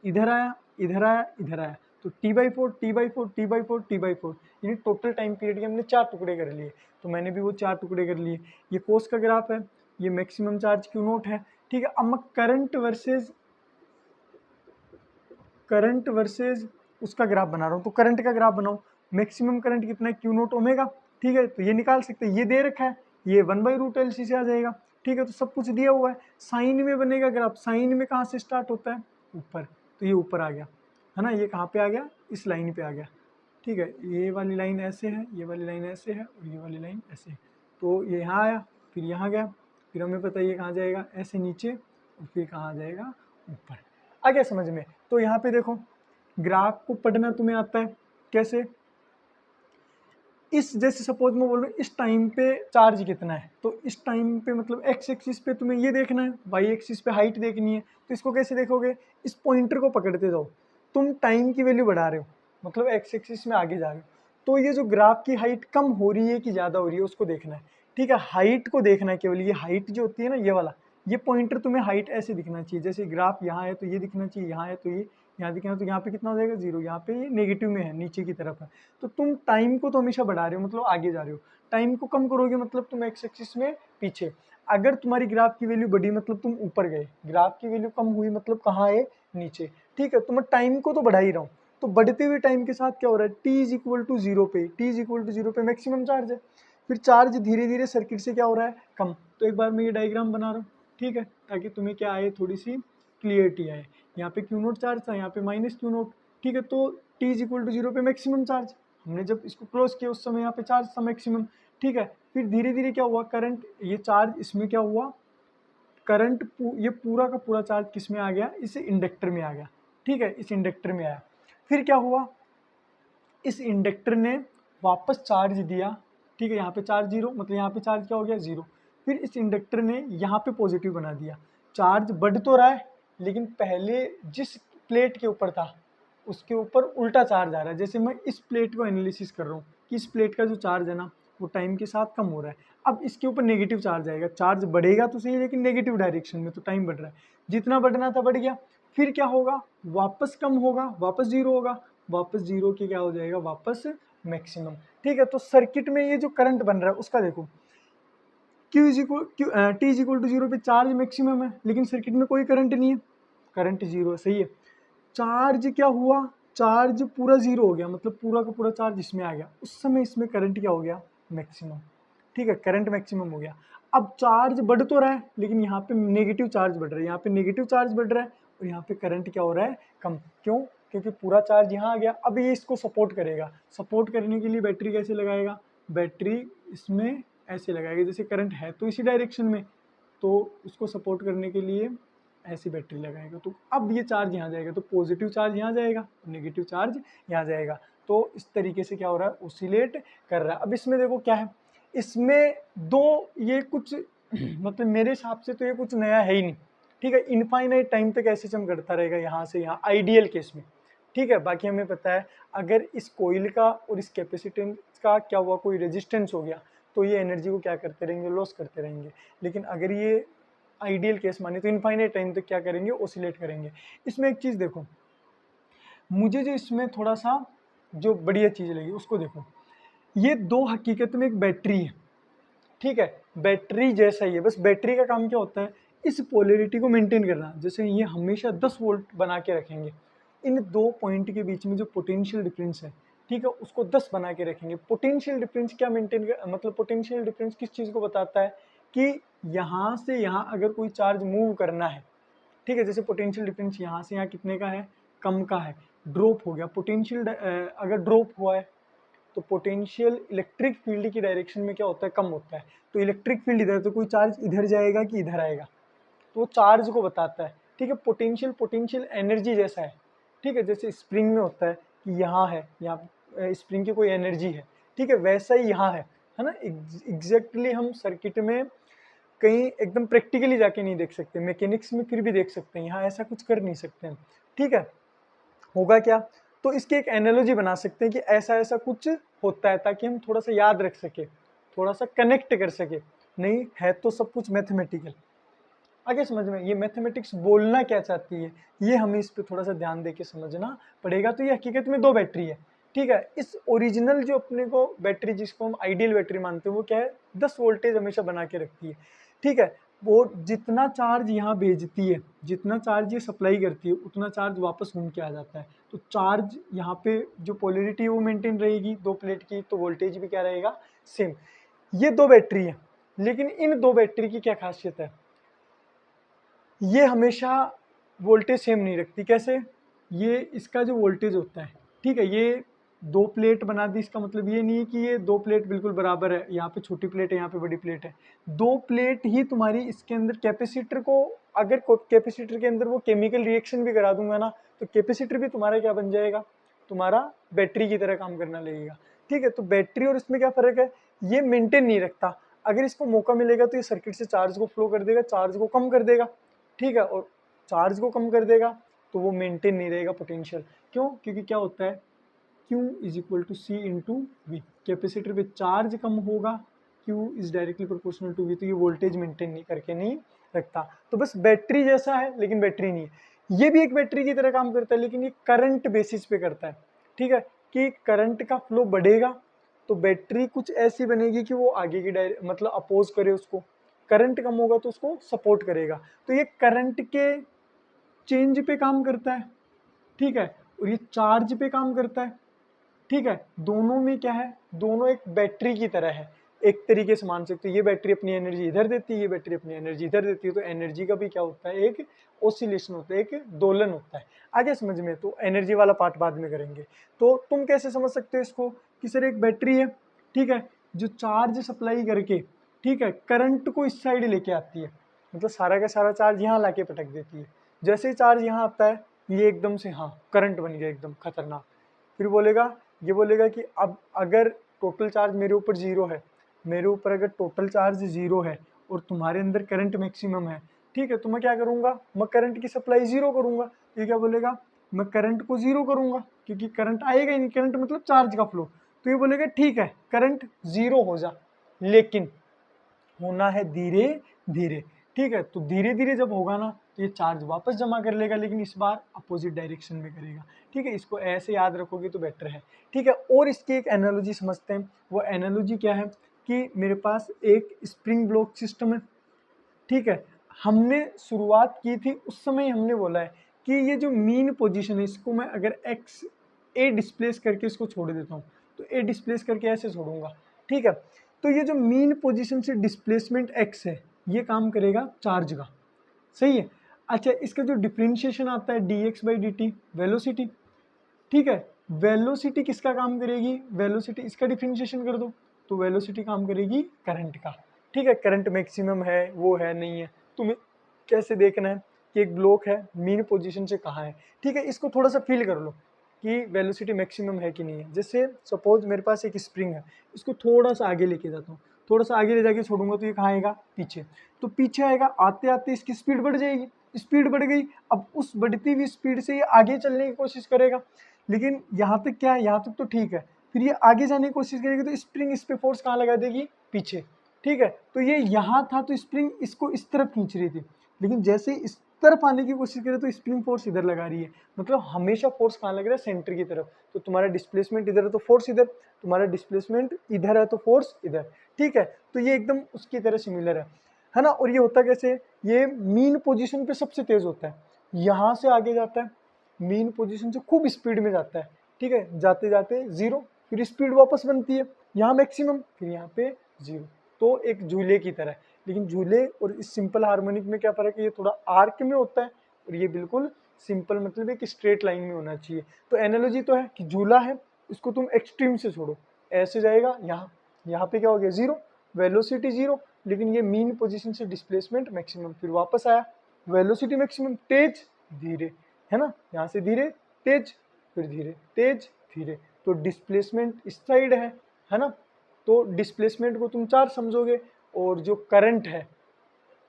इधर आया, इधर आया, इधर आया, तो t/4 t/4 t/4 t/4, यानी टोटल टाइम पीरियड के हमने 4 टुकड़े कर लिए, तो मैंने भी वो 4 टुकड़े कर लिए। ये कोस का ग्राफ है, ये मैक्सिमम चार्ज क्यू नोट है, ठीक है। अब मैं करंट वर्सेज उसका ग्राफ बना रहा हूँ, तो करंट का ग्राफ बनाओ, मैक्सिमम करंट कितना है, क्यू नोट ओमेगा, ठीक है। तो ये निकाल सकते हैं, ये दे रखा है, ये 1/√LC से आ जाएगा, ठीक है। तो सब कुछ दिया हुआ है, साइन में बनेगा ग्राफ, साइन में कहाँ से स्टार्ट होता है, ऊपर, तो ये ऊपर आ गया है ना, ये कहाँ पे आ गया, इस लाइन पे आ गया, ठीक है। ये वाली लाइन ऐसे है, ये वाली लाइन ऐसे है, और ये वाली लाइन ऐसे है, तो ये यहाँ आया, फिर यहाँ गया, फिर हमें पता है ये कहाँ जाएगा, ऐसे नीचे, और फिर कहाँ जाएगा, ऊपर। आ गया समझ में। तो यहाँ पे देखो, ग्राफ को पढ़ना तुम्हें आता है कैसे, इस जैसे सपोज मैं बोल रहा हूँ इस टाइम पे चार्ज कितना है, तो इस टाइम पे मतलब एक्स एक्सिस पे तुम्हें ये देखना है, वाई एक्सिस पे हाइट देखनी है, तो इसको कैसे देखोगे, इस पॉइंटर को पकड़ते जाओ, तुम टाइम की वैल्यू बढ़ा रहे हो, मतलब एक्स एक्सिस में आगे जा रहे हो, तो ये जो ग्राफ की हाइट कम हो रही है कि ज़्यादा हो रही है उसको देखना है, ठीक है। हाइट को देखना है केवल, ये हाइट जो होती है ना, ये वाला, ये पॉइंटर तुम्हें हाइट ऐसे दिखना चाहिए, जैसे ग्राफ यहाँ है तो ये दिखना चाहिए, यहाँ है तो ये यहाँ दिखना, तो यहाँ पे कितना हो जाएगा, 0, यहाँ पे ये नेगेटिव में है, नीचे की तरफ है। तो तुम टाइम को तो हमेशा बढ़ा रहे हो, मतलब आगे जा रहे हो, टाइम को कम करोगे मतलब तुम एक्स एक्सिस में पीछे। अगर तुम्हारी ग्राफ की वैल्यू बढ़ी मतलब तुम ऊपर गए, ग्राफ की वैल्यू कम हुई मतलब कहाँ है, नीचे, ठीक है। तो मैं टाइम को तो बढ़ा ही रहा हूँ, तो बढ़ते हुए टाइम के साथ क्या हो रहा है, t=0 पे, t=0 पे मैक्सिमम चार्ज है, फिर चार्ज धीरे धीरे सर्किट से क्या हो रहा है, कम। तो एक बार मैं ये डायग्राम बना रहा हूँ, ठीक है, ताकि तुम्हें क्या आए, थोड़ी सी क्लियरिटी आए। यहाँ पे क्यू नोट चार्ज था, यहाँ पे माइनस क्यू नोट, ठीक है। तो t=0 पे मैक्सिमम चार्ज, हमने जब इसको क्लोज किया उस समय यहाँ पे चार्ज था मैक्सिमम, ठीक है। फिर धीरे धीरे क्या हुआ, करंट, ये चार्ज इसमें क्या हुआ, करंट ये पूरा का पूरा चार्ज किस में आ गया, इस इंडक्टर में आ गया, ठीक है, इस इंडक्टर में आया। फिर क्या हुआ, इस इंडक्टर ने वापस चार्ज दिया, ठीक है, यहाँ पे चार्ज 0, मतलब यहाँ पे चार्ज क्या हो गया, 0। फिर इस इंडक्टर ने यहाँ पे पॉजिटिव बना दिया, चार्ज बढ़ तो रहा है लेकिन पहले जिस प्लेट के ऊपर था उसके ऊपर उल्टा चार्ज आ रहा है। जैसे मैं इस प्लेट को एनालिसिस कर रहा हूँ कि इस प्लेट का जो चार्ज है ना वो टाइम के साथ कम हो रहा है। अब इसके ऊपर नेगेटिव चार्ज आएगा, चार्ज बढ़ेगा तो सही लेकिन नेगेटिव डायरेक्शन में, तो टाइम बढ़ रहा है, जितना बढ़ना था बढ़ गया। फिर क्या होगा, वापस कम होगा, वापस जीरो होगा, वापस जीरो के क्या हो जाएगा, वापस मैक्सिमम। ठीक है, तो सर्किट में ये जो करंट बन रहा है उसका देखो, Q is equal t is equal to zero पे चार्ज मैक्सिमम है लेकिन सर्किट में कोई करंट नहीं है, करंट जीरो, सही है। चार्ज क्या हुआ, चार्ज पूरा जीरो हो गया, मतलब पूरा का पूरा चार्ज इसमें आ गया, उस समय इसमें करंट क्या हो गया, मैक्सिमम। ठीक है, करंट मैक्सिमम हो गया। अब चार्ज बढ़ तो रहा है लेकिन यहाँ पे नेगेटिव चार्ज बढ़ रहा है, यहाँ पे नेगेटिव चार्ज बढ़ रहा है और यहाँ पे करंट क्या हो रहा है, कम। क्यों, क्योंकि पूरा चार्ज यहाँ आ गया। अब ये इसको सपोर्ट करेगा, सपोर्ट करने के लिए बैटरी कैसे लगाएगा, बैटरी इसमें ऐसे लगाएगा, जैसे करंट है तो इसी डायरेक्शन में, तो उसको सपोर्ट करने के लिए ऐसी बैटरी लगाएगा। तो अब ये चार्ज यहाँ जाएगा तो पॉजिटिव चार्ज यहाँ जाएगा, नेगेटिव चार्ज यहाँ जाएगा। तो इस तरीके से क्या हो रहा है, ओसिलेट कर रहा है। अब इसमें देखो क्या है, इसमें दो ये कुछ मतलब मेरे हिसाब से तो ये कुछ नया है ही नहीं। ठीक है, इनफाइनाइट टाइम तक ऐसे चम करता रहेगा यहाँ से यहाँ, आइडियल केस में। ठीक है, बाकी हमें पता है अगर इस कोइल का और इस कैपेसिटेंस का क्या हुआ, कोई रेजिस्टेंस हो गया तो ये एनर्जी को क्या करते रहेंगे, लॉस करते रहेंगे। लेकिन अगर ये आइडियल केस माने तो इनफाइनाइट टाइम तक क्या करेंगे, ओसिलेट करेंगे। इसमें एक चीज़ देखो, मुझे जो इसमें थोड़ा सा जो बढ़िया चीज़ लगी उसको देखो, ये दो हकीकत में एक बैटरी है। ठीक है, बैटरी जैसा ही है, बस बैटरी का काम क्या होता है, इस पोलैरिटी को मेंटेन करना। जैसे ये हमेशा 10 वोल्ट बना के रखेंगे, इन दो पॉइंट के बीच में जो पोटेंशियल डिफरेंस है, ठीक है, उसको 10 बना के रखेंगे। पोटेंशियल डिफरेंस क्या मेंटेन कर, मतलब पोटेंशियल डिफरेंस किस चीज़ को बताता है कि यहाँ से यहाँ अगर कोई चार्ज मूव करना है, ठीक है, जैसे पोटेंशियल डिफरेंस यहाँ से यहाँ कितने का है, कम का है, ड्रॉप हो गया पोटेंशियल, अगर ड्रॉप हुआ है तो पोटेंशियल इलेक्ट्रिक फील्ड की डायरेक्शन में क्या होता है, कम होता है। तो इलेक्ट्रिक फील्ड इधर, तो कोई चार्ज इधर जाएगा कि इधर आएगा, तो वो चार्ज को बताता है। ठीक है, पोटेंशियल, पोटेंशियल एनर्जी जैसा है। ठीक है, जैसे स्प्रिंग में होता है कि यहाँ है, यहाँ स्प्रिंग की कोई एनर्जी है, ठीक है, वैसा ही यहाँ है ना। एग्जैक्टली हम सर्किट में कहीं एकदम प्रैक्टिकली जाके नहीं देख सकते, मैकेनिक्स में फिर भी देख सकते हैं, यहाँ ऐसा कुछ कर नहीं सकते हैं। ठीक है, होगा क्या, तो इसकी एक एनालॉजी बना सकते हैं कि ऐसा ऐसा कुछ होता है, ताकि हम थोड़ा सा याद रख सके, थोड़ा सा कनेक्ट कर सके। नहीं है तो सब कुछ मैथमेटिकल, आगे समझ में, ये मैथमेटिक्स बोलना क्या चाहती है, ये हमें इस पे थोड़ा सा ध्यान देके समझना पड़ेगा। तो ये हकीकत में दो बैटरी है। ठीक है, इस ओरिजिनल जो अपने को बैटरी जिसको हम आइडियल बैटरी मानते हैं वो क्या है, 10 वोल्टेज हमेशा बना के रखती है। ठीक है, वो जितना चार्ज यहाँ भेजती है, जितना चार्ज ये सप्लाई करती है, उतना चार्ज वापस घूम के आ जाता है। तो चार्ज यहाँ पे जो पोलैरिटी है वो मेंटेन रहेगी दो प्लेट की, तो वोल्टेज भी क्या रहेगा, सेम। ये दो बैटरी है, लेकिन इन दो बैटरी की क्या खासियत है, ये हमेशा वोल्टेज सेम नहीं रखती। कैसे, ये इसका जो वोल्टेज होता है, ठीक है, ये दो प्लेट बना दी, इसका मतलब ये नहीं है कि ये दो प्लेट बिल्कुल बराबर है, यहाँ पे छोटी प्लेट है यहाँ पे बड़ी प्लेट है। दो प्लेट ही तुम्हारी इसके अंदर कैपेसिटर को, अगर कैपेसिटर के अंदर वो केमिकल रिएक्शन भी करा दूंगा ना, तो कैपेसिटर भी तुम्हारा क्या बन जाएगा, तुम्हारा बैटरी की तरह काम करना लगेगा। ठीक है, तो बैटरी और इसमें क्या फर्क है, ये मेंटेन नहीं रखता। अगर इसको मौका मिलेगा तो ये सर्किट से चार्ज को फ्लो कर देगा, चार्ज को कम कर देगा। ठीक है, और चार्ज को कम कर देगा तो वो मेंटेन नहीं रहेगा पोटेंशियल। क्यों, क्योंकि क्या होता है, Q is equal to C into V, capacitor पे चार्ज कम होगा, Q is directly proportional to V, तो ये वोल्टेज मेंटेन नहीं करके नहीं रखता। तो बस बैटरी जैसा है लेकिन बैटरी नहीं है। ये भी एक बैटरी की तरह काम करता है लेकिन ये करंट बेसिस पे करता है। ठीक है, कि करंट का फ्लो बढ़ेगा तो बैटरी कुछ ऐसी बनेगी कि वो आगे की मतलब अपोज करे उसको, करंट कम होगा तो उसको सपोर्ट करेगा। तो ये करंट के चेंज पे काम करता है। ठीक है, और ये चार्ज पे काम करता है। ठीक है, दोनों में क्या है, दोनों एक बैटरी की तरह है, एक तरीके से मान सकते हो। ये बैटरी अपनी एनर्जी इधर देती है, ये बैटरी अपनी एनर्जी इधर देती है, तो एनर्जी का भी क्या होता है, एक ओसिलेशन होता है, एक दोलन होता है। आगे समझ में, तो एनर्जी वाला पार्ट बाद में करेंगे। तो तुम कैसे समझ सकते हो इसको कि सर एक बैटरी है, ठीक है, जो चार्ज सप्लाई करके, ठीक है, करंट को इस साइड लेके आती है, मतलब सारा का सारा चार्ज यहाँ लाके पटक देती है। जैसे ही चार्ज यहाँ आता है ये एकदम से हाँ करंट बन गया एकदम खतरनाक। फिर बोलेगा, ये बोलेगा कि अब अगर टोटल चार्ज मेरे ऊपर जीरो है, मेरे ऊपर अगर टोटल चार्ज जीरो है और तुम्हारे अंदर करंट मैक्सिमम है, ठीक है, तो मैं क्या करूँगा, मैं करंट की सप्लाई जीरो करूँगा। ये क्या बोलेगा, मैं करंट को जीरो करूँगा, क्योंकि करंट आएगा ही नहीं, करंट मतलब चार्ज का फ्लो। तो ये बोलेगा ठीक है करंट जीरो हो जा, लेकिन होना है धीरे धीरे। ठीक है, तो धीरे धीरे जब होगा ना तो ये चार्ज वापस जमा कर लेगा, लेकिन इस बार अपोजिट डायरेक्शन में करेगा। ठीक है, इसको ऐसे याद रखोगे तो बेटर है। ठीक है, और इसकी एक एनालॉजी समझते हैं। वो एनालॉजी क्या है कि मेरे पास एक स्प्रिंग ब्लॉक सिस्टम है। ठीक है, हमने शुरुआत की थी उस समय हमने बोला है कि ये जो मीन पोजीशन है इसको मैं अगर एक्स ए डिस्प्लेस करके इसको छोड़ देता हूँ, तो ए डिस्प्लेस करके ऐसे छोड़ूंगा। ठीक है, तो ये जो मीन पोजीशन से डिस्प्लेसमेंट एक्स है ये काम करेगा चार्ज का। सही है। अच्छा, इसका जो डिफ्रेंशिएशन आता है D x by D T, velocity. ठीक है, वेलोसिटी किसका काम करेगी, वेलोसिटी इसका डिफ्रेंशिएशन कर दो तो वेलोसिटी काम करेगी करंट का। ठीक है, करंट मैक्सिमम है वो है नहीं है, तुम्हें कैसे देखना है कि एक ब्लॉक है मीन पोजीशन से कहाँ है। ठीक है, इसको थोड़ा सा फील कर लो कि वेलोसिटी मैक्सिमम है कि नहीं है। जैसे सपोज मेरे पास एक स्प्रिंग है, इसको थोड़ा सा आगे लेके जाता हूँ, थोड़ा सा आगे ले जाके छोड़ूंगा तो ये कहाँ आएगा, पीछे। तो पीछे आएगा, आते आते इसकी स्पीड बढ़ जाएगी, स्पीड बढ़ गई, अब उस बढ़ती हुई स्पीड से ये आगे चलने की कोशिश करेगा, लेकिन यहाँ तक क्या है, यहाँ तक तो ठीक है। फिर ये आगे जाने की कोशिश करेगी तो स्प्रिंग इस पे फोर्स कहाँ लगा देगी, पीछे। ठीक है, तो ये यहाँ था तो स्प्रिंग इसको इस तरफ खींच रही थी, लेकिन जैसे ही इस तरफ आने की कोशिश करे तो स्प्रिंग फोर्स इधर लगा रही है। मतलब हमेशा फोर्स कहाँ लग रहा है, सेंटर की तरफ। तो तुम्हारा डिस्प्लेसमेंट इधर है तो फोर्स इधर, तुम्हारा डिस्प्लेसमेंट इधर है तो फोर्स इधर। ठीक है, तो ये एकदम उसकी तरह सिमिलर है ना। और ये होता कैसे, ये मीन पोजीशन पे सबसे तेज होता है, यहाँ से आगे जाता है, मीन पोजीशन से खूब स्पीड में जाता है। ठीक है, जाते जाते जीरो, फिर स्पीड वापस बनती है, यहाँ मैक्सिमम, फिर यहाँ पे जीरो। तो एक झूले की तरह। लेकिन झूले और इस सिंपल हार्मोनिक में क्या फ़र्क है, ये थोड़ा आर्क में होता है और ये बिल्कुल सिंपल, मतलब एक स्ट्रेट लाइन में होना चाहिए। तो एनालॉजी तो है कि झूला है, इसको तुम एक्सट्रीम से छोड़ो, ऐसे जाएगा, यहाँ पे क्या हो गया, जीरो, वेलोसिटी जीरो, लेकिन ये मीन पोजीशन से डिस्प्लेसमेंट मैक्सिमम, फिर वापस आया, वेलोसिटी मैक्सिमम, तेज धीरे, है ना, यहाँ से धीरे तेज, फिर धीरे तेज धीरे। तो डिस्प्लेसमेंट इस साइड है ना। तो डिस्प्लेसमेंट को तुम चार्ज समझोगे, और जो करंट है,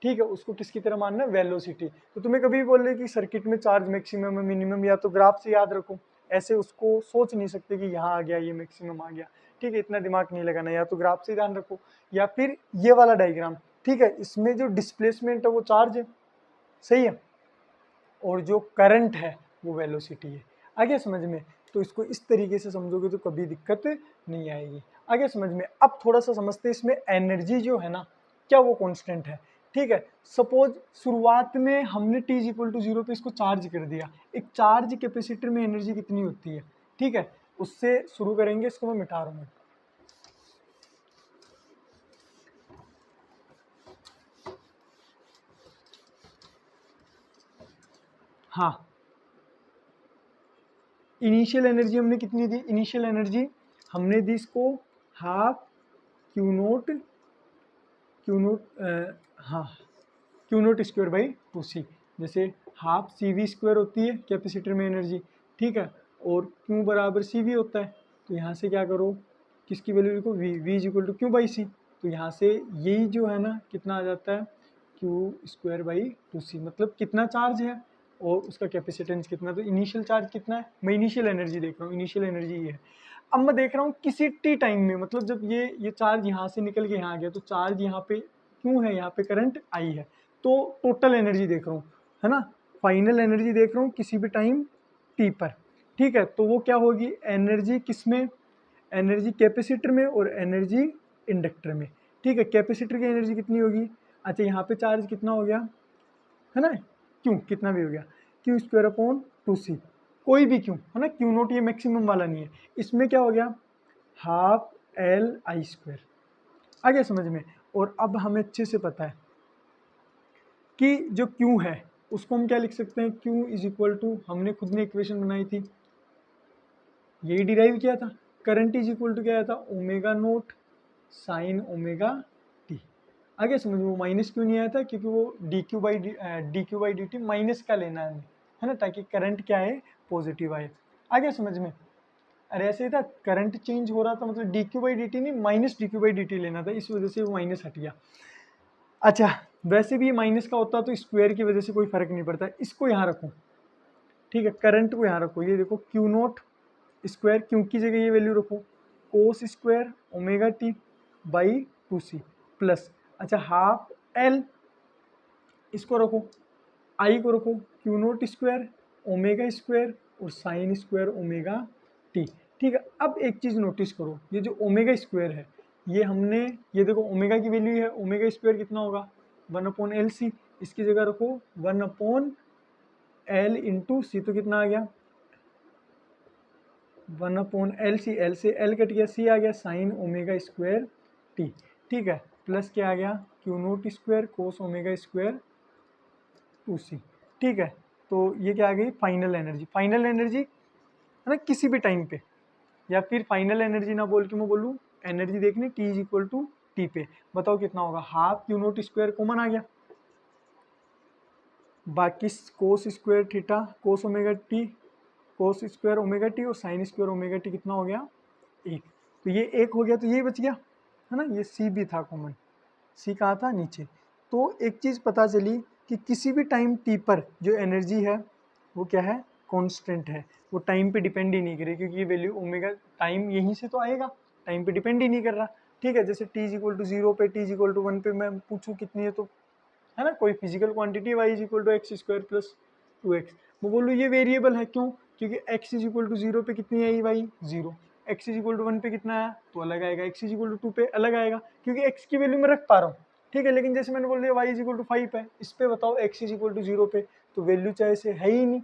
ठीक है, उसको किसकी तरह मानना है, वेलोसिटी। तो तुम्हें कभी भी बोल रहे कि सर्किट में चार्ज मैक्सिमम है मिनिमम, या तो ग्राफ से याद रखो, ऐसे उसको सोच नहीं सकते कि यहाँ आ गया ये मैक्सिमम आ गया। ठीक है, इतना दिमाग नहीं लगाना, या तो ग्राफ से ध्यान रखो, या फिर ये वाला डायग्राम। ठीक है, इसमें जो डिस्प्लेसमेंट है वो चार्ज है, सही है, और जो करंट है वो वेलोसिटी है। आगे समझ में, तो इसको इस तरीके से समझोगे तो कभी दिक्कत नहीं आएगी। आगे समझ में। अब थोड़ा सा समझते हैं, इसमें एनर्जी जो है ना, क्या वो कांस्टेंट है। ठीक है, सपोज शुरुआत में हमने t इक्वल टू जीरो पे इसको चार्ज कर दिया। एक चार्ज कैपेसिटर में एनर्जी कितनी होती है, ठीक है, उससे शुरू करेंगे, इसको मैं मिटा रहा हूँ। हाँ, इनिशियल एनर्जी हमने कितनी दी, इनिशियल एनर्जी हमने दी इसको हाफ क्यू नोट, हाँ, Q naught square by two C. जैसे हाफ सी वी स्क्वायर होती है कैपेसिटर में एनर्जी, ठीक है, और क्यू बराबर सी वी होता है। तो यहाँ से क्या करो, किसकी वैल्यू लिखो, V, V is equal to Q by C. तो यहाँ से यही जो है ना कितना आ जाता है, क्यू स्क्वायर बाई टू सी, मतलब कितना चार्ज है और उसका कैपेसिटेंस कितना। तो इनिशियल चार्ज कितना है, मैं इनिशियल एनर्जी देख रहा हूँ, इनिशियल एनर्जी ये है। अब मैं देख रहा हूँ किसी टी टाइम में, मतलब जब ये चार्ज यहाँ से निकल के यहाँ आ गया, तो चार्ज यहाँ पे क्यों है, यहाँ पे करंट आई है, तो टोटल एनर्जी देख रहा हूँ, है ना, फाइनल एनर्जी देख रहा हूँ किसी भी टाइम टी पर। ठीक है, तो वो क्या होगी, एनर्जी किस में, एनर्जी कैपेसिटर में और एनर्जी इंडक्टर में। ठीक है, कैपेसिटर की एनर्जी कितनी होगी, अच्छा यहाँ पे चार्ज कितना हो गया, है ना, क्यों कितना भी हो गया, क्यू स्क्वायर अपॉन टू सी, कोई भी क्यों, है ना, क्यू नोट ये मैक्सिमम वाला नहीं है, इसमें क्या हो गया, हाफ एल आई स्क्वायर। आ गया समझ में। और अब हमें अच्छे से पता है कि जो Q है उसको हम क्या लिख सकते हैं, Q इज इक्वल टू, हमने खुद ने इक्वेशन बनाई थी, यही डिराइव किया था, करंट इज इक्वल टू क्या आया था, omega naught sine omega T. आगे समझ में, वो माइनस क्यों नहीं आया था, क्योंकि वो D Q by D T minus का लेना है ना, ताकि करंट क्या है, पॉजिटिव आए। आगे समझ में। अरे ऐसे ही था, करंट चेंज हो रहा था, मतलब D Q by D T नहीं, minus D Q by D T लेना था, इस वजह से वो माइनस हट गया। अच्छा, वैसे भी ये माइनस का होता तो स्क्वायर की वजह से कोई फर्क नहीं पड़ता, इसको यहाँ रखो, ठीक है, करंट को यहाँ रखो, ये देखो क्यू नोट स्क्वायर, क्यू की जगह ये वैल्यू रखो कोस square omega T by 2c plus, अच्छा हाफ एल, इसको रखो, आई को रखो Q naught square omega square और साइन स्क्वायर ओमेगा टी। ठीक है, अब एक चीज़ नोटिस करो, ये जो ओमेगा स्क्वायर है ये हमने, ये देखो ओमेगा की वैल्यू है, ओमेगा स्क्वायर कितना होगा 1/LC, इसकी जगह रखो 1/L इंटू सी, तो कितना आ गया 1/LC, एल से एल कट गया, सी आ गया साइन ओमेगा स्क्वायर टी। ठीक है, प्लस क्या आ गया क्यू नोट स्क्वायर कोस ओमेगा स्क्वायर 2c। ठीक है, तो ये क्या आ गई फाइनल एनर्जी, फाइनल एनर्जी है ना किसी भी टाइम पे, या फिर फाइनल एनर्जी ना बोल के मैं बोलूँ एनर्जी देखनी T is equal to T पे, बताओ कितना होगा, half Q naught square common आ गया, बाकी cos square theta cos omega T, cos square omega T और साइन स्क्वायर ओमेगा टी कितना हो गया एक, तो ये एक हो गया, तो ये बच गया है ना, ये सी भी था कॉमन, सी कहाँ था नीचे। तो एक चीज़ पता चली कि किसी भी टाइम टी पर जो एनर्जी है वो क्या है कांस्टेंट है, वो टाइम पे डिपेंड ही नहीं करे, क्योंकि ये वैल्यू ओमेगा टाइम यहीं से तो आएगा, टाइम पे डिपेंड ही नहीं कर रहा। ठीक है, जैसे टी इज इक्वल टू 0 पे टी इज इक्वल टू 1 पे मैं पूछूँ कितनी है, तो है ना कोई physical quantity y is equal to x square plus 2x, मैं बोलूँ ये वेरिएबल है, क्यों, क्योंकि x इज इक्वल टू 0 पे कितनी आई y 0, x is equal to 1 पे कितना आया तो अलग आएगा, x इज इक्वल टू 2 पे अलग आएगा, क्योंकि x की वैल्यू मैं रख पा रहा हूँ। ठीक है, लेकिन जैसे मैंने बोल दिया y इज इक्वल टू 5 है, इस पे बताओ x इज इक्वल टू 0 पे, तो वैल्यू चाहे से है ही नहीं,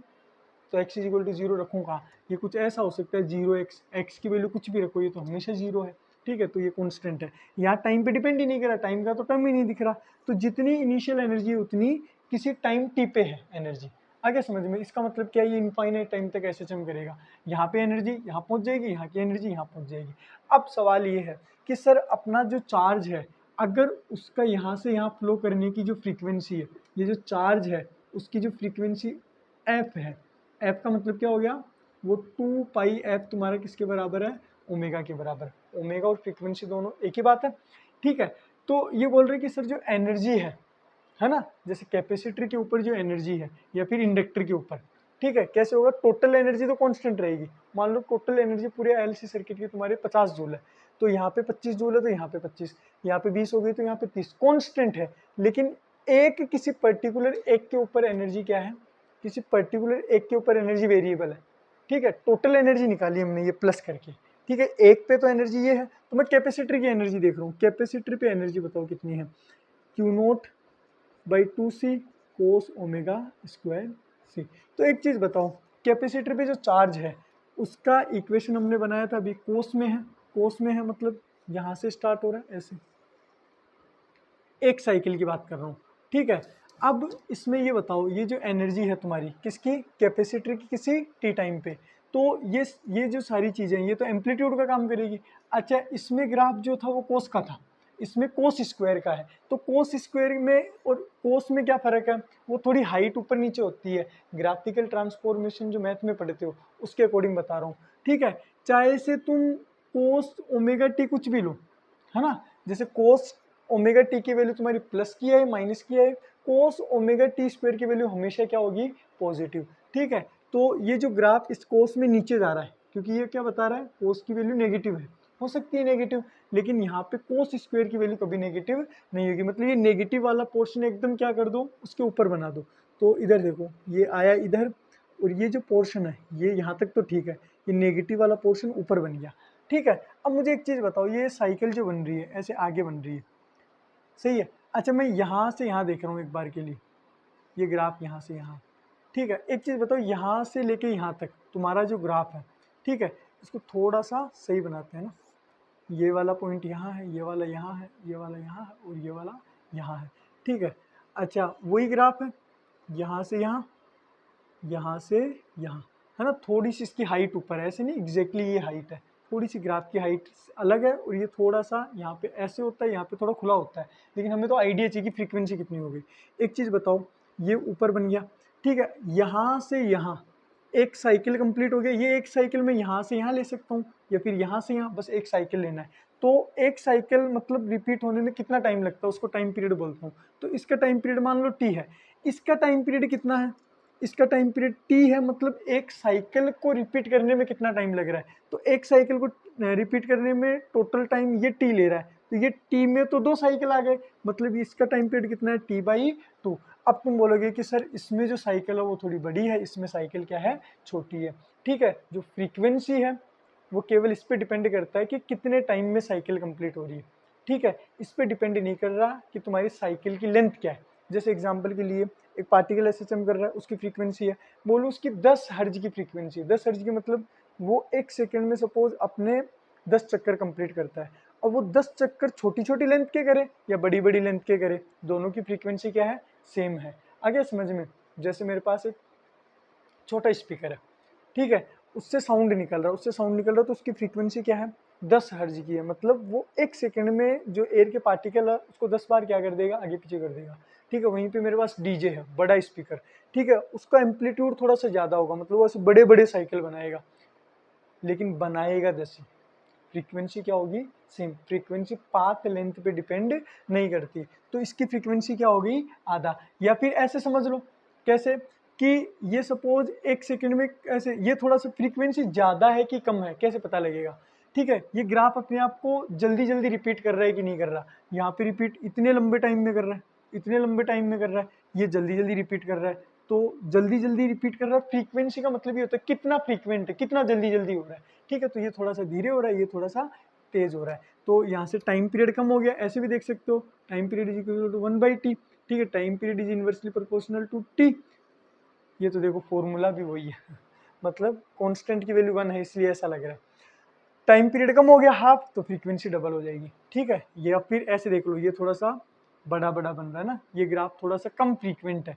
तो x इज इक्वल टू 0 रखूँ कहाँ, ये कुछ ऐसा हो सकता है 0x, x की वैल्यू कुछ भी रखो ये तो हमेशा 0 है। ठीक है, तो ये कॉन्स्टेंट है, यहाँ टाइम पे डिपेंड ही नहीं करा, टाइम का तो टर्म ही नहीं दिख रहा, तो जितनी इनिशियल एनर्जी है उतनी किसी टाइम टी पे है एनर्जी। आगे समझ में, इसका मतलब क्या है, ये इनफाइनाइट टाइम तक ऐसे चम करेगा, यहाँ पे एनर्जी यहाँ पहुँच जाएगी, यहाँ की एनर्जी यहाँ पहुँच जाएगी। अब सवाल ये है कि सर अपना जो चार्ज है अगर उसका यहाँ से यहाँ फ्लो करने की जो फ्रीक्वेंसी है, ये जो चार्ज है उसकी जो फ्रीक्वेंसी एफ है, एफ का मतलब क्या हो गया, वो 2πf तुम्हारा किसके बराबर है ओमेगा के बराबर, ओमेगा और फ्रीक्वेंसी दोनों एक ही बात है। ठीक है, तो ये बोल रहे कि सर जो एनर्जी है ना, जैसे कैपेसिटर के ऊपर जो एनर्जी है या फिर इंडक्टर के ऊपर, ठीक है, कैसे होगा, टोटल एनर्जी तो कांस्टेंट रहेगी, मान लो टोटल एनर्जी पूरे एलसी सर्किट की तुम्हारे 50 जूल है, तो यहाँ पे 25 जूल है तो यहाँ पे 25, यहाँ पे 20 हो गई तो यहाँ पे 30, कांस्टेंट है। लेकिन एक किसी पर्टिकुलर एक के ऊपर एनर्जी क्या है, किसी पर्टिकुलर एक के ऊपर एनर्जी वेरिएबल है। ठीक है, टोटल एनर्जी निकाली हमने ये प्लस करके, ठीक है, एक पे तो एनर्जी ये है, तो मैं कैपेसिटर की एनर्जी देख रहा हूँ, कैपेसिटर पे एनर्जी बताओ कितनी है, Q naught by 2c cos omega square C. तो एक चीज़ बताओ, कैपेसिटर पे जो चार्ज है उसका इक्वेशन हमने बनाया था, अभी कोस में है, कोस में है मतलब यहाँ से स्टार्ट हो रहा है ऐसे, एक साइकिल की बात कर रहा हूँ। ठीक है, अब इसमें ये बताओ, ये जो एनर्जी है तुम्हारी किसकी, कैपेसिटर की, किसी टी टाइम पे, तो ये जो सारी चीज़ें ये तो एम्पलीट्यूड का काम करेगी। अच्छा, इसमें ग्राफ जो था वो कोस का था, इसमें कोस स्क्वायर का है, तो कोस स्क्वायर में और कोस में क्या फ़र्क है, वो थोड़ी हाइट ऊपर नीचे होती है, ग्राफिकल ट्रांसफॉर्मेशन जो मैथ में पढ़ते हो उसके अकॉर्डिंग बता रहा हूँ। ठीक है, चाहे से तुम कोस ओमेगा टी कुछ भी लो, है ना, जैसे कोस ओमेगा टी की वैल्यू तुम्हारी प्लस की है माइनस की है, कोस ओमेगा टी स्क्वायर की वैल्यू हमेशा क्या होगी पॉजिटिव। ठीक है, तो ये जो ग्राफ इस कोस में नीचे जा रहा है क्योंकि ये क्या बता रहा है कोस की वैल्यू नेगेटिव है, हो सकती है नेगेटिव, लेकिन यहाँ पे कोस स्क्वायर की वैल्यू कभी नेगेटिव नहीं होगी, मतलब ये नेगेटिव वाला पोर्शन एकदम क्या कर दो उसके ऊपर बना दो। तो इधर देखो ये आया इधर, और ये जो पोर्शन है ये यहाँ तक तो ठीक है, ये नेगेटिव वाला पोर्शन ऊपर बन गया। ठीक है, अब मुझे एक चीज़ बताओ, ये साइकिल जो बन रही है ऐसे आगे बन रही है, सही है। अच्छा, मैं यहाँ से यहाँ देख रहा हूँ एक बार के लिए, ये ग्राफ यहाँ से यहाँ, ठीक है, एक चीज़ बताओ, यहाँ से लेके यहाँ तक तुम्हारा जो ग्राफ है, ठीक है, इसको थोड़ा सा सही बनाते हैं ना, ये वाला पॉइंट यहाँ है, ये वाला यहाँ है, ये वाला यहाँ है और ये वाला यहाँ है। ठीक है, अच्छा वही ग्राफ है, यहाँ से यहाँ, यहाँ से यहाँ, है ना, थोड़ी सी इसकी हाइट ऊपर है, ऐसे नहीं एग्जैक्टली ये हाइट है, थोड़ी सी ग्राफ की हाइट अलग है, और ये थोड़ा सा यहाँ पे ऐसे होता है, यहाँ पे थोड़ा खुला होता है, लेकिन हमें तो आइडिया चाहिए कि फ्रीक्वेंसी कितनी हो गई। एक चीज़ बताओ, ये ऊपर बन गया, ठीक है, यहाँ से यहाँ एक साइकिल कंप्लीट हो गया, ये एक साइकिल में यहाँ से यहाँ ले सकता हूँ या फिर यहाँ से यहाँ, बस एक साइकिल लेना है, तो एक साइकिल मतलब रिपीट होने में कितना टाइम लगता है उसको टाइम पीरियड बोलता हूँ। तो इसका टाइम पीरियड मान लो टी है, इसका टाइम पीरियड कितना है, इसका टाइम पीरियड टी है, मतलब एक साइकिल को रिपीट करने में कितना टाइम लग रहा है। तो एक साइकिल को रिपीट करने में टोटल टाइम ये टी ले रहा है, तो ये टी में तो 2 साइकिल आ गए, मतलब इसका टाइम पीरियड कितना है, t/2। अब तुम बोलोगे कि सर इसमें जो साइकिल है वो थोड़ी बड़ी है, इसमें साइकिल क्या है, छोटी है। ठीक है, जो फ्रीक्वेंसी है वो केवल इस पे डिपेंड करता है कि कितने टाइम में साइकिल कंप्लीट हो रही है। ठीक है, इस पे डिपेंड नहीं कर रहा कि तुम्हारी साइकिल की लेंथ क्या है। जैसे एग्जांपल के लिए एक पार्टिकल ऐसे चम कर रहा है, उसकी फ्रीक्वेंसी है, बोलो उसकी 10 हर्ज की फ्रीक्वेंसी है। 10 हर्ज की मतलब वो एक सेकेंड में सपोज अपने 10 चक्कर कंप्लीट करता है, और वो 10 चक्कर छोटी छोटी लेंथ के करे या बड़ी बड़ी लेंथ के करे, दोनों की फ्रीक्वेंसी क्या है, सेम है। आ गया समझ में। जैसे मेरे पास एक छोटा स्पीकर है, ठीक है, उससे साउंड निकल रहा है, उससे साउंड निकल रहा है, तो उसकी फ्रीक्वेंसी क्या है, 10 हर्ज की है, मतलब वो एक सेकंड में जो एयर के पार्टिकल है उसको 10 बार क्या कर देगा, आगे पीछे कर देगा। ठीक है, वहीं पे मेरे पास डीजे है, बड़ा स्पीकर, ठीक है, उसका एम्पलीट्यूड थोड़ा सा ज़्यादा होगा, मतलब वो ऐसे बड़े बड़े साइकिल बनाएगा, लेकिन बनाएगा 10 ही। फ्रीक्वेंसी क्या होगी, सेम। फ्रीक्वेंसी पाथ लेंथ पे डिपेंड नहीं करती, तो इसकी फ्रीक्वेंसी क्या होगी, आधा। या फिर ऐसे समझ लो, कैसे कि ये सपोज एक सेकंड में ऐसे, ये थोड़ा सा फ्रीक्वेंसी ज़्यादा है कि कम है, कैसे पता लगेगा। ठीक है, ये ग्राफ अपने आप को जल्दी जल्दी रिपीट कर रहा है कि नहीं कर रहा, यहाँ पे रिपीट इतने लंबे टाइम में कर रहा है, इतने लंबे टाइम में कर रहा है, ये जल्दी जल्दी रिपीट कर रहा है। तो जल्दी जल्दी रिपीट कर रहा है, फ्रीक्वेंसी का मतलब ये होता है कितना फ्रीक्वेंट है, कितना जल्दी जल्दी हो रहा है। ठीक है, तो ये थोड़ा सा धीरे हो रहा है, ये थोड़ा सा तेज हो रहा है, तो यहाँ से टाइम पीरियड कम हो गया। ऐसे भी देख सकते हो, time period is equal to 1/t। ठीक है, time period is inversely proportional to t. ये तो देखो फॉर्मूला भी वही है मतलब कांस्टेंट की वैल्यू 1 है, इसलिए ऐसा लग रहा है। टाइम पीरियड कम हो गया हाफ, तो फ्रीक्वेंसी डबल हो जाएगी। ठीक है, ये अब फिर ऐसे देख लो, ये थोड़ा सा बड़ा बड़ा बन रहा है ना, ये ग्राफ थोड़ा सा कम फ्रीक्वेंट है।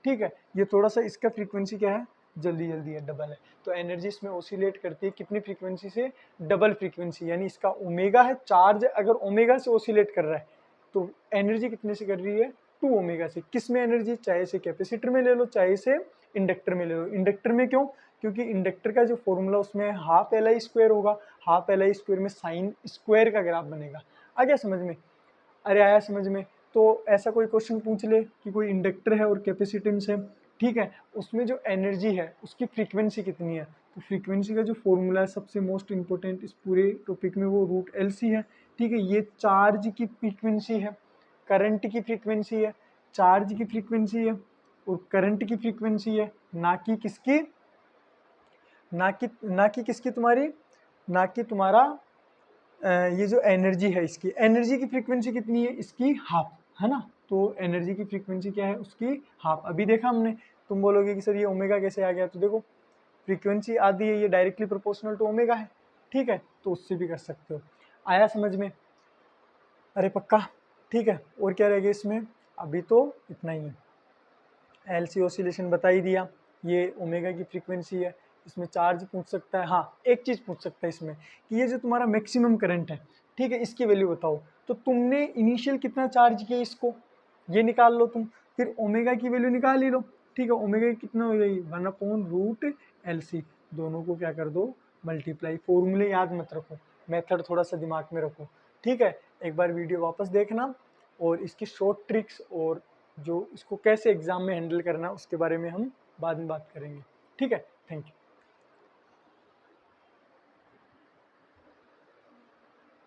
ठीक है, ये थोड़ा सा इसका फ्रीक्वेंसी क्या है, जल्दी जल्दी है, डबल है। तो एनर्जी इसमें ओसिलेट करती है कितनी फ्रीक्वेंसी से, डबल फ्रीक्वेंसी, यानी इसका ओमेगा है, चार्ज अगर ओमेगा से ओसिलेट कर रहा है तो एनर्जी कितने से कर रही है, 2 ओमेगा से। किस में एनर्जी, चाहे से कैपेसिटर में ले लो, चाहे से इंडक्टर में ले लो। इंडक्टर में क्यों, क्योंकि इंडक्टर का जो फॉर्मूला उसमें हाफ एल आई स्क्वायर होगा, हाफ एल आई स्क्वायर में साइन स्क्वायर का ग्राफ बनेगा। आ गया समझ में, अरे आया समझ में। तो ऐसा कोई क्वेश्चन पूछ ले कि कोई इंडक्टर है और कैपेसिटेंस है, ठीक है, उसमें जो एनर्जी है उसकी फ्रीक्वेंसी कितनी है, तो फ्रीक्वेंसी का जो फॉर्मूला है सबसे मोस्ट इंपॉर्टेंट इस पूरे टॉपिक में, वो √LC है। ठीक है, ये चार्ज की फ्रीक्वेंसी है, करंट की फ्रीक्वेंसी है, चार्ज की फ्रीक्वेंसी है और करंट की फ्रीक्वेंसी है, ना कि किसकी, ना कि किसकी तुम्हारी, ना कि तुम्हारा ये जो एनर्जी है, इसकी एनर्जी की फ्रीक्वेंसी कितनी है, इसकी हाफ है ना। तो एनर्जी की फ्रीक्वेंसी क्या है, उसकी हाफ। अभी देखा हमने। तुम बोलोगे कि सर ये ओमेगा कैसे आ गया, तो देखो फ्रीक्वेंसी आधी है, ये डायरेक्टली प्रोपोर्शनल टू ओमेगा है। ठीक है, तो उससे भी कर सकते हो। आया समझ में, अरे पक्का। ठीक है, और क्या रह गया इसमें, अभी तो इतना ही है। एलसी ऑसिलेशन बता ही दिया, ये ओमेगा की फ्रीक्वेंसी है। इसमें चार्ज पूछ सकता है, हाँ एक चीज़ पूछ सकता है इसमें कि ये जो तुम्हारा मैक्सिमम करंट है, ठीक है, इसकी वैल्यू बताओ। तो तुमने इनिशियल कितना चार्ज किया इसको, ये निकाल लो तुम, फिर ओमेगा की वैल्यू निकाल ही लो। ठीक है, ओमेगा की कितना हो जाएगी, 1/√LC। दोनों को क्या कर दो, मल्टीप्लाई। फॉर्मूले याद मत रखो, मेथड थोड़ा सा दिमाग में रखो। ठीक है, एक बार वीडियो वापस देखना और इसकी शॉर्ट ट्रिक्स और जो इसको कैसे एग्जाम में हैंडल करना है उसके बारे में हम बाद में बात करेंगे। ठीक है, थैंक यू।